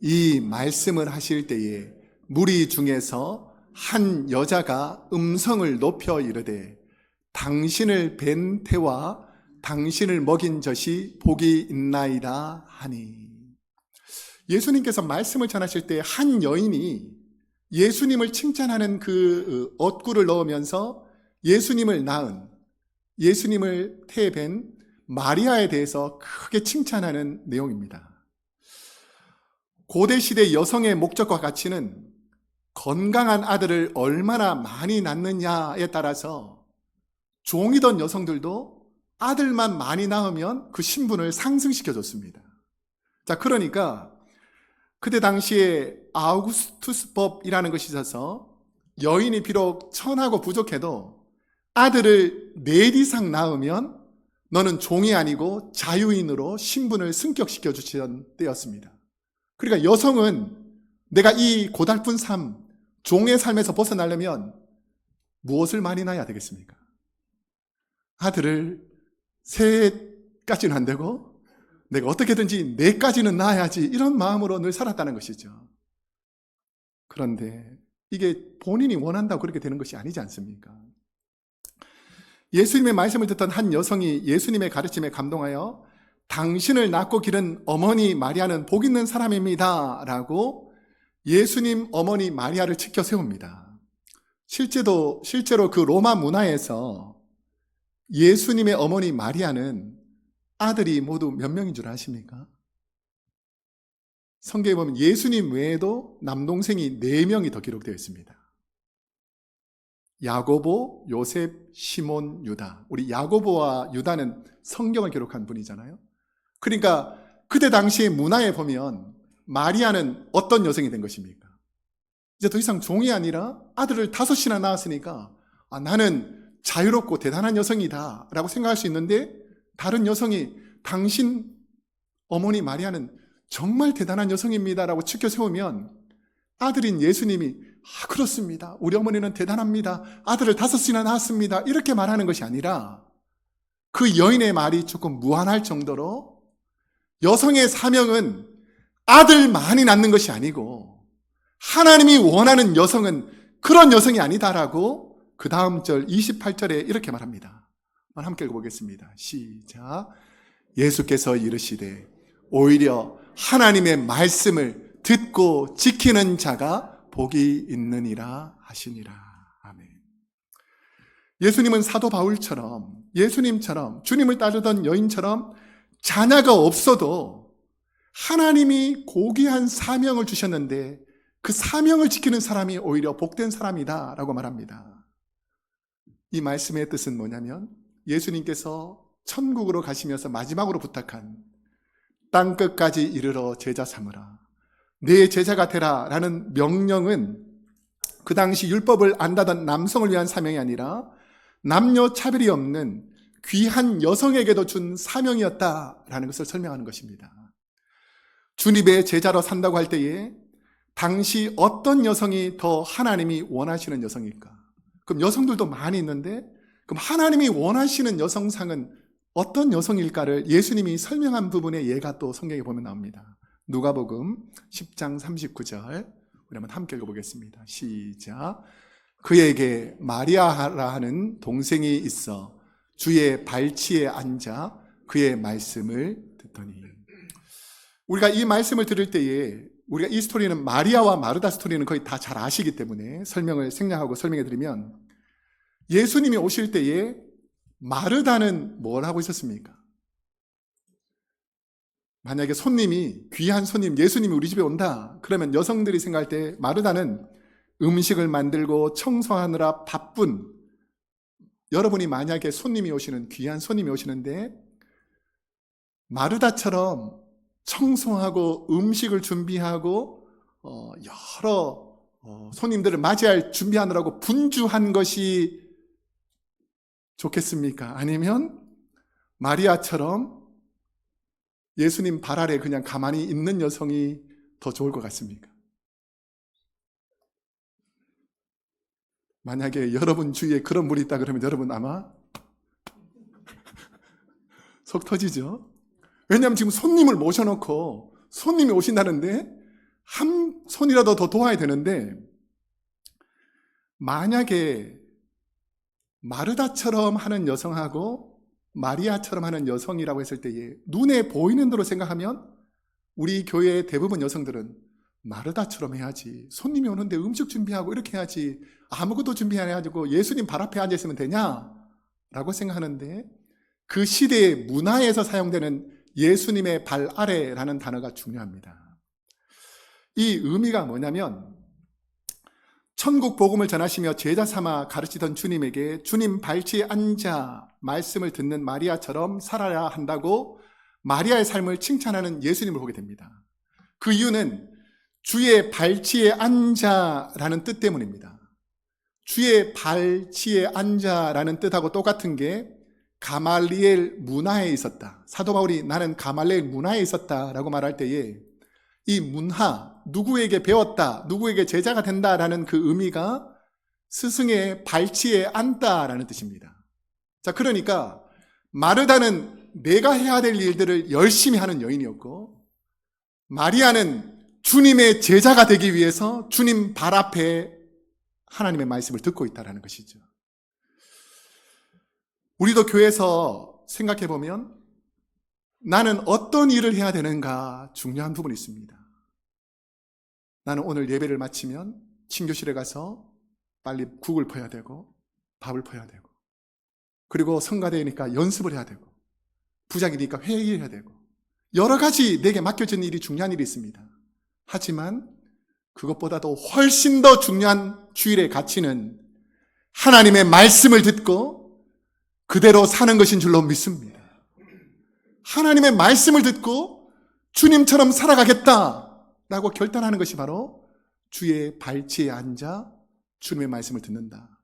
이 말씀을 하실 때에 무리 중에서 한 여자가 음성을 높여 이르되 당신을 뵌 태와 당신을 먹인 젖이 복이 있나이다 하니. 예수님께서 말씀을 전하실 때 한 여인이 예수님을 칭찬하는 그 얻구를 넣으면서 예수님을 낳은, 예수님을 태밴 마리아에 대해서 크게 칭찬하는 내용입니다. 고대 시대 여성의 목적과 가치는 건강한 아들을 얼마나 많이 낳느냐에 따라서 종이던 여성들도 아들만 많이 낳으면 그 신분을 상승시켜줬습니다. 자, 그러니까 그때 당시에 아우구스투스법이라는 것이 있어서 여인이 비록 천하고 부족해도 아들을 4 이상 낳으면 너는 종이 아니고 자유인으로 신분을 승격시켜 주시던 때였습니다. 그러니까 여성은 내가 이 고달픈 삶, 종의 삶에서 벗어나려면 무엇을 많이 낳아야 되겠습니까? 아들을 3까지는 안 되고 내가 어떻게든지 4까지는 낳아야지, 이런 마음으로 늘 살았다는 것이죠. 그런데 이게 본인이 원한다고 그렇게 되는 것이 아니지 않습니까? 예수님의 말씀을 듣던 한 여성이 예수님의 가르침에 감동하여 당신을 낳고 기른 어머니 마리아는 복 있는 사람입니다 라고 예수님 어머니 마리아를 치켜 세웁니다. 실제로 그 로마 문화에서 예수님의 어머니 마리아는 아들이 모두 몇 명인 줄 아십니까? 성경에 보면 예수님 외에도 남동생이 4명이 더 기록되어 있습니다. 야고보, 요셉, 시몬, 유다. 우리 야고보와 유다는 성경을 기록한 분이잖아요. 그러니까 그때 당시의 문화에 보면 마리아는 어떤 여성이 된 것입니까? 이제 더 이상 종이 아니라 아들을 5이나 낳았으니까 나는 자유롭고 대단한 여성이다 라고 생각할 수 있는데, 다른 여성이 당신 어머니 마리아는 정말 대단한 여성입니다 라고 치켜 세우면 아들인 예수님이 그렇습니다, 우리 어머니는 대단합니다, 아들을 5이나 낳았습니다, 이렇게 말하는 것이 아니라 그 여인의 말이 조금 무한할 정도로 여성의 사명은 아들 많이 낳는 것이 아니고 하나님이 원하는 여성은 그런 여성이 아니다라고 그 다음 절 28절에 이렇게 말합니다. 함께 읽어보겠습니다. 시작. 예수께서 이르시되 오히려 하나님의 말씀을 듣고 지키는 자가 복이 있느니라 하시니라. 아멘. 예수님은 사도 바울처럼, 예수님처럼, 주님을 따르던 여인처럼 자녀가 없어도 하나님이 고귀한 사명을 주셨는데 그 사명을 지키는 사람이 오히려 복된 사람이다 라고 말합니다. 이 말씀의 뜻은 뭐냐면 예수님께서 천국으로 가시면서 마지막으로 부탁한 땅끝까지 이르러 제자 삼으라, 내 제자가 되라 라는 명령은 그 당시 율법을 안다던 남성을 위한 사명이 아니라 남녀 차별이 없는 귀한 여성에게도 준 사명이었다라는 것을 설명하는 것입니다. 주님의 제자로 산다고 할 때에 당시 어떤 여성이 더 하나님이 원하시는 여성일까? 그럼 여성들도 많이 있는데 그럼 하나님이 원하시는 여성상은 어떤 여성일까를 예수님이 설명한 부분의 예가 또 성경에 보면 나옵니다. 누가복음 10장 39절 우리 한번 함께 읽어보겠습니다. 시작. 그에게 마리아라 하는 동생이 있어 주의 발치에 앉아 그의 말씀을 듣더니. 우리가 이 말씀을 들을 때에 우리가 이 스토리는 마리아와 마르다 스토리는 거의 다 잘 아시기 때문에 설명을 생략하고 설명해 드리면, 예수님이 오실 때에 마르다는 뭘 하고 있었습니까? 만약에 손님이, 귀한 손님, 예수님이 우리 집에 온다 그러면 여성들이 생각할 때 마르다는 음식을 만들고 청소하느라 바쁜, 여러분이 만약에 손님이 오시는, 귀한 손님이 오시는데 마르다처럼 청소하고 음식을 준비하고 여러 손님들을 맞이할 준비하느라고 분주한 것이 좋겠습니까? 아니면 마리아처럼 예수님 발 아래 그냥 가만히 있는 여성이 더 좋을 것 같습니까? 만약에 여러분 주위에 그런 분이 있다 그러면 여러분 아마 속 터지죠? 왜냐하면 지금 손님을 모셔놓고 손님이 오신다는데 한 손이라도 더 도와야 되는데, 만약에 마르다처럼 하는 여성하고 마리아처럼 하는 여성이라고 했을 때에 눈에 보이는 대로 생각하면 우리 교회의 대부분 여성들은 마르다처럼 해야지, 손님이 오는데 음식 준비하고 이렇게 해야지, 아무것도 준비 안 해가지고 예수님 발 앞에 앉아있으면 되냐? 라고 생각하는데, 그 시대의 문화에서 사용되는 예수님의 발 아래라는 단어가 중요합니다. 이 의미가 뭐냐면, 천국 복음을 전하시며 제자 삼아 가르치던 주님에게 주님 발치에 앉아 말씀을 듣는 마리아처럼 살아야 한다고 마리아의 삶을 칭찬하는 예수님을 보게 됩니다. 그 이유는 주의 발치에 앉아라는 뜻 때문입니다. 주의 발치에 앉아라는 뜻하고 똑같은 게 가말리엘 문화에 있었다. 사도 바울이 나는 가말리엘 문화에 있었다라고 말할 때에 이 문화, 누구에게 배웠다, 누구에게 제자가 된다라는 그 의미가 스승의 발치에 앉다라는 뜻입니다. 자, 그러니까 마르다는 내가 해야 될 일들을 열심히 하는 여인이었고, 마리아는 주님의 제자가 되기 위해서 주님 발 앞에 하나님의 말씀을 듣고 있다는 것이죠. 우리도 교회에서 생각해 보면 나는 어떤 일을 해야 되는가 중요한 부분이 있습니다. 나는 오늘 예배를 마치면 친교실에 가서 빨리 국을 퍼야 되고 밥을 퍼야 되고, 그리고 성가대니까 연습을 해야 되고, 부장이니까 회의를 해야 되고, 여러 가지 내게 맡겨진 일이 중요한 일이 있습니다. 하지만 그것보다도 훨씬 더 중요한 주일의 가치는 하나님의 말씀을 듣고 그대로 사는 것인 줄로 믿습니다. 하나님의 말씀을 듣고 주님처럼 살아가겠다라고 결단하는 것이 바로 주의 발치에 앉아 주님의 말씀을 듣는다.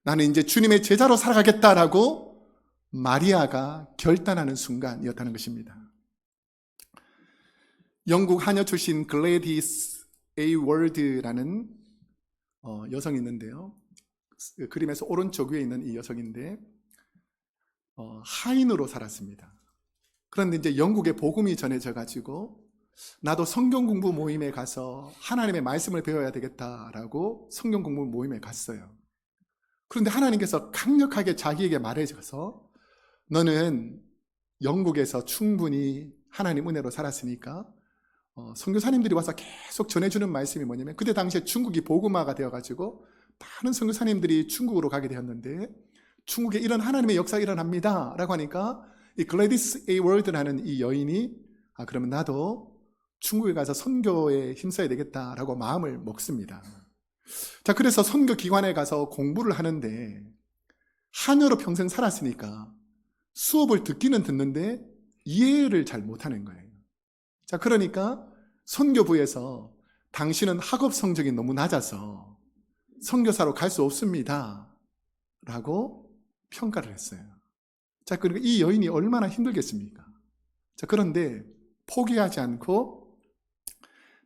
나는 이제 주님의 제자로 살아가겠다라고 마리아가 결단하는 순간이었다는 것입니다. 영국 한여 출신 글래디스 에이월드라는 여성이 있는데요. 그림에서 오른쪽 위에 있는 이 여성인데 하인으로 살았습니다. 그런데 이제 영국에 복음이 전해져 가지고 나도 성경 공부 모임에 가서 하나님의 말씀을 배워야 되겠다라고 성경 공부 모임에 갔어요. 그런데 하나님께서 강력하게 자기에게 말해줘서 너는 영국에서 충분히 하나님 은혜로 살았으니까 선교사님들이 와서 계속 전해주는 말씀이 뭐냐면, 그때 당시에 중국이 복음화가 되어가지고 많은 선교사님들이 중국으로 가게 되었는데, 중국에 이런 하나님의 역사가 일어납니다 라고 하니까 이 글래디스 A 월드라는 이 여인이 그러면 나도 중국에 가서 선교에 힘써야 되겠다라고 마음을 먹습니다. 자, 그래서 선교 기관에 가서 공부를 하는데, 한여로 평생 살았으니까 수업을 듣기는 듣는데 이해를 잘 못하는 거예요. 자, 그러니까 선교부에서 당신은 학업 성적이 너무 낮아서 선교사로 갈 수 없습니다 라고 평가를 했어요. 자, 그리고 이 여인이 얼마나 힘들겠습니까? 자, 그런데 포기하지 않고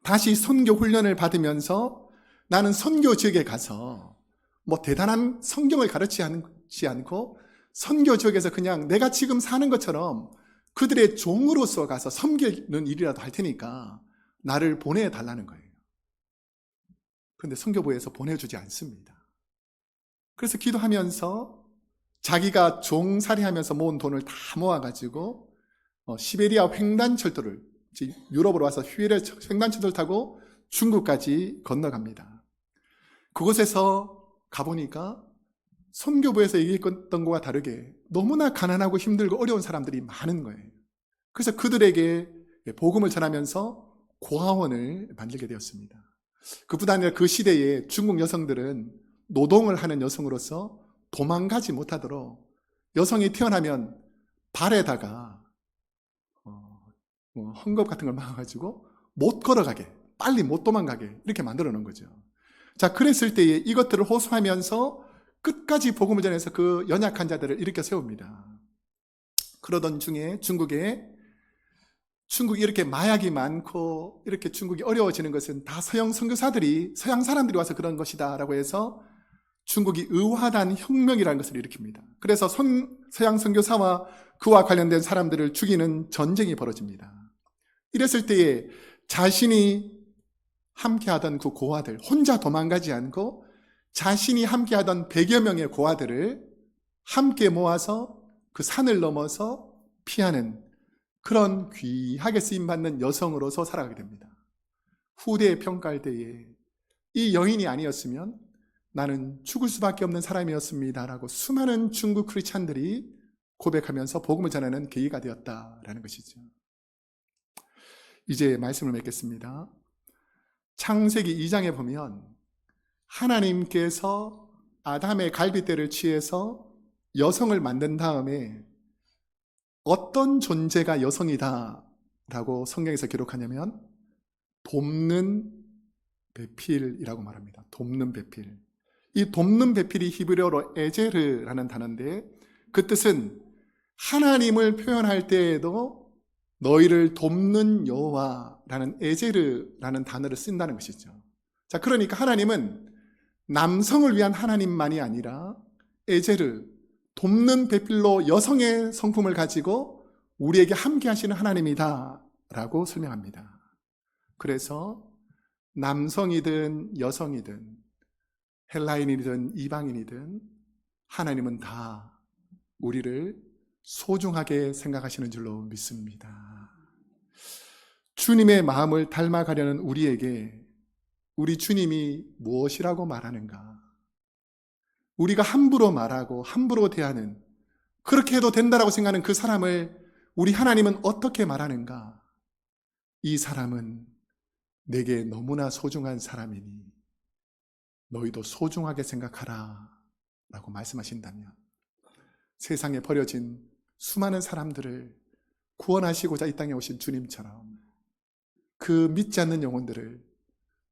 다시 선교 훈련을 받으면서 나는 선교 지역에 가서 뭐 대단한 성경을 가르치지 않고 선교 지역에서 그냥 내가 지금 사는 것처럼 그들의 종으로서 가서 섬기는 일이라도 할 테니까 나를 보내달라는 거예요. 그런데 선교부에서 보내주지 않습니다. 그래서 기도하면서 자기가 종살이하면서 모은 돈을 다 모아가지고 시베리아 횡단철도를, 유럽으로 와서 횡단철도를 타고 중국까지 건너갑니다. 그곳에서 가보니까 선교부에서 얘기했던 것과 다르게 너무나 가난하고 힘들고 어려운 사람들이 많은 거예요. 그래서 그들에게 복음을 전하면서 고아원을 만들게 되었습니다. 그뿐 아니라 그 시대에 중국 여성들은 노동을 하는 여성으로서 도망가지 못하도록 여성이 태어나면 발에다가 헝겊 같은 걸 막아가지고 못 걸어가게, 빨리 못 도망가게 이렇게 만들어 놓은 거죠. 자, 그랬을 때에 이것들을 호소하면서 끝까지 복음을 전해서 그 연약한 자들을 일으켜 세웁니다. 그러던 중에 중국이 이렇게 마약이 많고 이렇게 중국이 어려워지는 것은 다 서양 선교사들이, 서양 사람들이 와서 그런 것이다 라고 해서 중국이 의화단 혁명이라는 것을 일으킵니다. 그래서 서양 선교사와 그와 관련된 사람들을 죽이는 전쟁이 벌어집니다. 이랬을 때에 자신이 함께하던 그 고아들, 혼자 도망가지 않고 자신이 함께하던 100여 명의 고아들을 함께 모아서 그 산을 넘어서 피하는 그런 귀하게 쓰임받는 여성으로서 살아가게 됩니다. 후대에 평가할 때에 이 여인이 아니었으면 나는 죽을 수밖에 없는 사람이었습니다 라고 수많은 중국 크리스찬들이 고백하면서 복음을 전하는 계기가 되었다라는 것이죠. 이제 말씀을 맺겠습니다. 창세기 2장에 보면 하나님께서 아담의 갈빗대를 취해서 여성을 만든 다음에 어떤 존재가 여성이다 라고 성경에서 기록하냐면 돕는 배필이라고 말합니다. 돕는 배필. 이 돕는 배필이 히브리어로 에제르라는 단어인데 그 뜻은 하나님을 표현할 때에도 너희를 돕는 여호와라는 에제르라는 단어를 쓴다는 것이죠. 자, 그러니까 하나님은 남성을 위한 하나님만이 아니라 에제르, 돕는 배필로 여성의 성품을 가지고 우리에게 함께 하시는 하나님이다 라고 설명합니다. 그래서 남성이든 여성이든 헬라인이든 이방인이든 하나님은 다 우리를 소중하게 생각하시는 줄로 믿습니다. 주님의 마음을 닮아가려는 우리에게 우리 주님이 무엇이라고 말하는가? 우리가 함부로 말하고 함부로 대하는, 그렇게 해도 된다라고 생각하는 그 사람을 우리 하나님은 어떻게 말하는가? 이 사람은 내게 너무나 소중한 사람이니 너희도 소중하게 생각하라 라고 말씀하신다면 세상에 버려진 수많은 사람들을 구원하시고자 이 땅에 오신 주님처럼 그 믿지 않는 영혼들을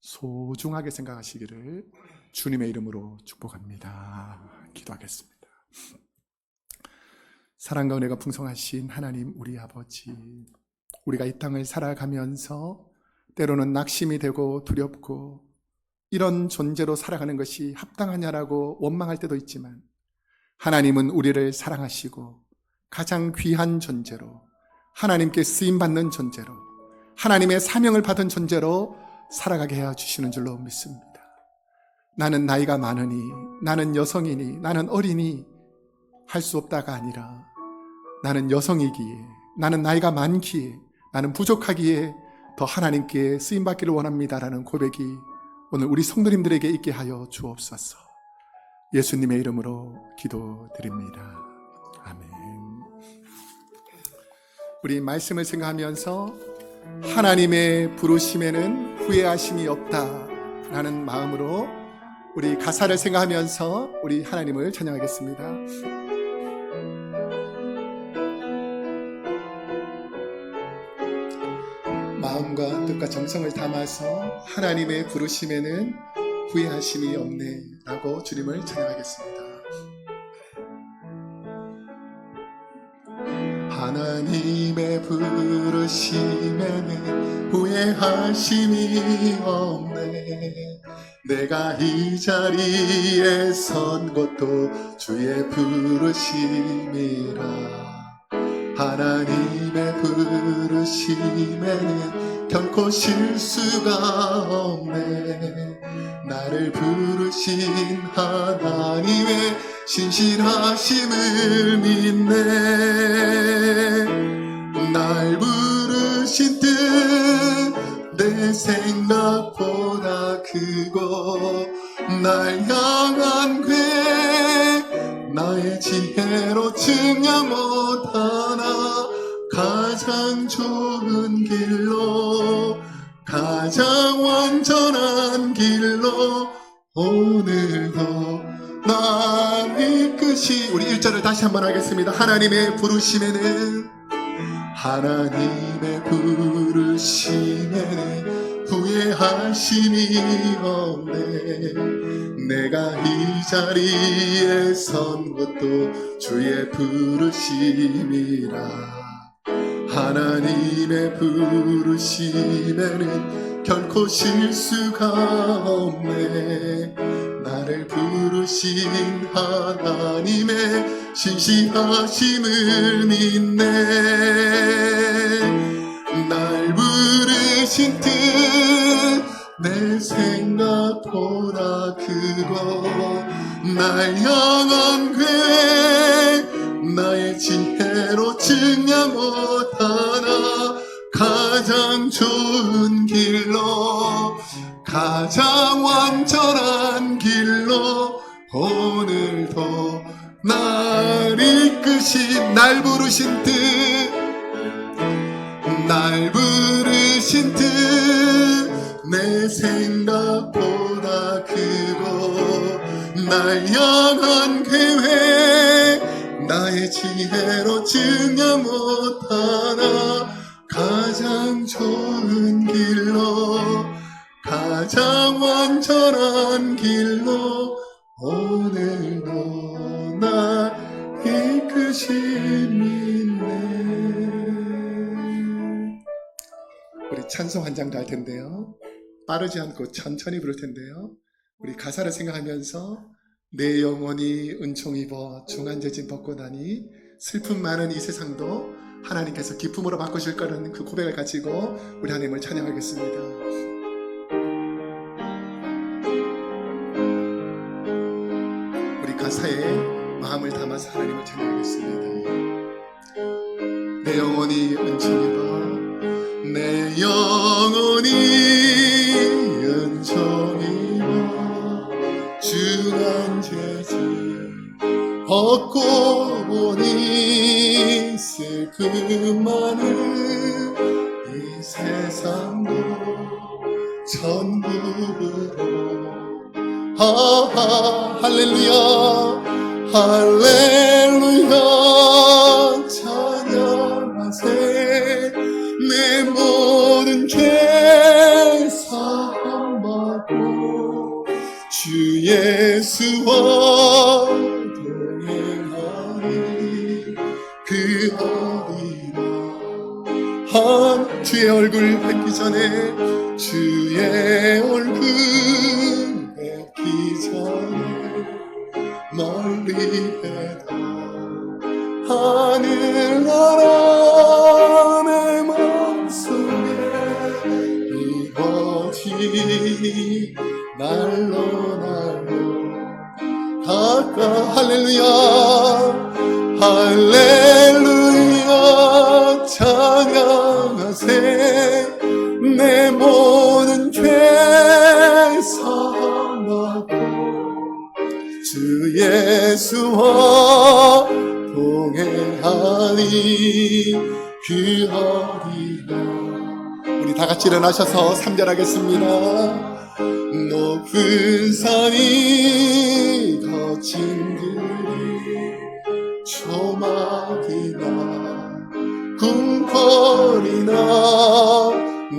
소중하게 생각하시기를 주님의 이름으로 축복합니다. 기도하겠습니다. 사랑과 은혜가 풍성하신 하나님 우리 아버지, 우리가 이 땅을 살아가면서 때로는 낙심이 되고 두렵고 이런 존재로 살아가는 것이 합당하냐라고 원망할 때도 있지만 하나님은 우리를 사랑하시고 가장 귀한 존재로, 하나님께 쓰임받는 존재로, 하나님의 사명을 받은 존재로 살아가게 해주시는 줄로 믿습니다. 나는 나이가 많으니, 나는 여성이니, 나는 어리니 할 수 없다가 아니라 나는 여성이기에, 나는 나이가 많기에, 나는 부족하기에 더 하나님께 쓰임받기를 원합니다라는 고백이 오늘 우리 성도님들에게 있게 하여 주옵소서. 예수님의 이름으로 기도드립니다. 아멘. 우리 말씀을 생각하면서 하나님의 부르심에는 후회하심이 없다라는 마음으로 우리 가사를 생각하면서 우리 하나님을 찬양하겠습니다. 마음과 뜻과 정성을 담아서 하나님의 부르심에는 후회하심이 없네 라고 주님을 찬양하겠습니다. 하나님의 부르심에는 후회하심이 없네. 내가 이 자리에 선 것도 주의 부르심이라. 하나님의 부르심에는 결코 실수가 없네. 나를 부르신 하나님의 신실하심을 믿네. 날 부르신 뜻 내 생각보다 크고 날 향한 계획 나의 지혜로 증명 못하나 가장 좋은 길로 가장 완전한 길로 오늘도 날 이끄시. 우리 1절을 다시 한번 하겠습니다. 하나님의 부르심에는 후회하심이 없네. 내가 이 자리에 선 것도 주의 부르심이라. 하나님의 부르심에는 결코 실수가 없네. 나를 부르신 하나님의 신실하심을 믿네. 날 부르신 뜻 내 생각보다 크고 날 향한 계획 나의 지혜로 증명 못하나 가장 좋은 길로 가장 완전한 길로 오늘도 날 이끄신 날 부르신 뜻 날 부르신 뜻 내 생각보다 크고 날 향한 계획 나의 지혜로 증명 못하나 가장 좋은 길로 가장 완전한 길로 오늘도 나 이끄심이네. 우리 찬송 한 장도 할 텐데요. 빠르지 않고 천천히 부를 텐데요. 우리 가사를 생각하면서 내 영혼이 은총 입어 중한재진 벗고 나니 슬픔 많은 이 세상도 하나님께서 기쁨으로 바꾸실 거라는 그 고백을 가지고 우리 하나님을 찬양하겠습니다. 우리 가사에 마음을 담아서 하나님을 찬양하겠습니다. 내 영혼이 은총 입어 내 영혼이 은총 입어 중한재진 벗고 보니 슬픔 많은 이 세상도 천국으로 할렐루야 할렐루야 찬양하세. 내 모든 죄 사함받고 주 예수와 동행하니 그 어디나 한 주의 얼굴 뵙기 전에 주의 얼굴 뵙기 전에 멀리 해도 하늘나라 내 맘속에 이곳이 날로 가까. 할렐루야 할렐루야 찬양하세. 그 어디나. 우리 다 같이 일어나셔서 3절 하겠습니다. 높은 산이 거친 들이 조막이나 궁궐이나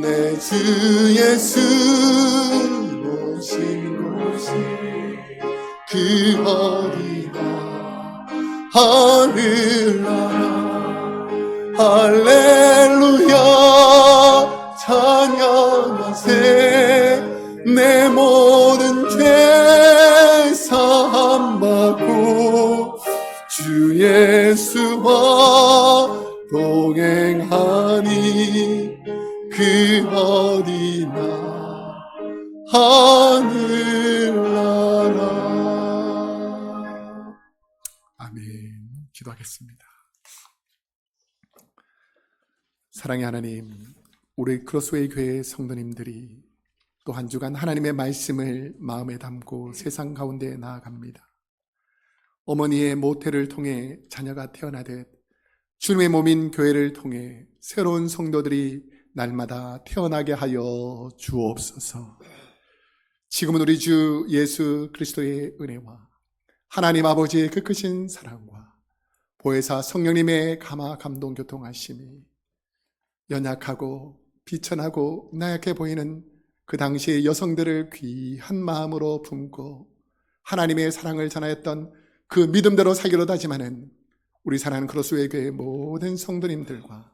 내 주 예수 모신 곳이 그 어디나 하늘나라 할렐루야 찬양하세 내 모든 죄 사함 받고 주 예수와 동행하니 그 어디나 하늘나라. 아멘. 기도하겠습니다. 사랑의 하나님, 우리 크로스웨이 교회 성도님들이 또 한 주간 하나님의 말씀을 마음에 담고 세상 가운데 나아갑니다. 어머니의 모태를 통해 자녀가 태어나듯 주님의 몸인 교회를 통해 새로운 성도들이 날마다 태어나게 하여 주옵소서. 지금은 우리 주 예수 그리스도의 은혜와 하나님 아버지의 그 크신 사랑과 보혜사 성령님의 감화 감동 교통하심이 연약하고 비천하고 나약해 보이는 그 당시의 여성들을 귀한 마음으로 품고 하나님의 사랑을 전하였던 그 믿음대로 살기로 다짐하는 우리 사랑하는 크로스웨이 교회의 모든 성도님들과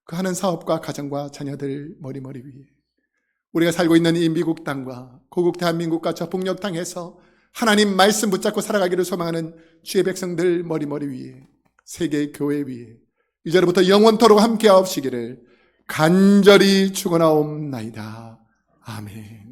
그 하는 사업과 가정과 자녀들 머리머리 위에 우리가 살고 있는 이 미국 땅과 고국 대한민국과 저 북녘 땅에서 하나님 말씀 붙잡고 살아가기를 소망하는 주의 백성들 머리머리 위에 세계 교회 위에 이제로부터 영원토록 함께하옵시기를 간절히 축원하옵나이다. 아멘.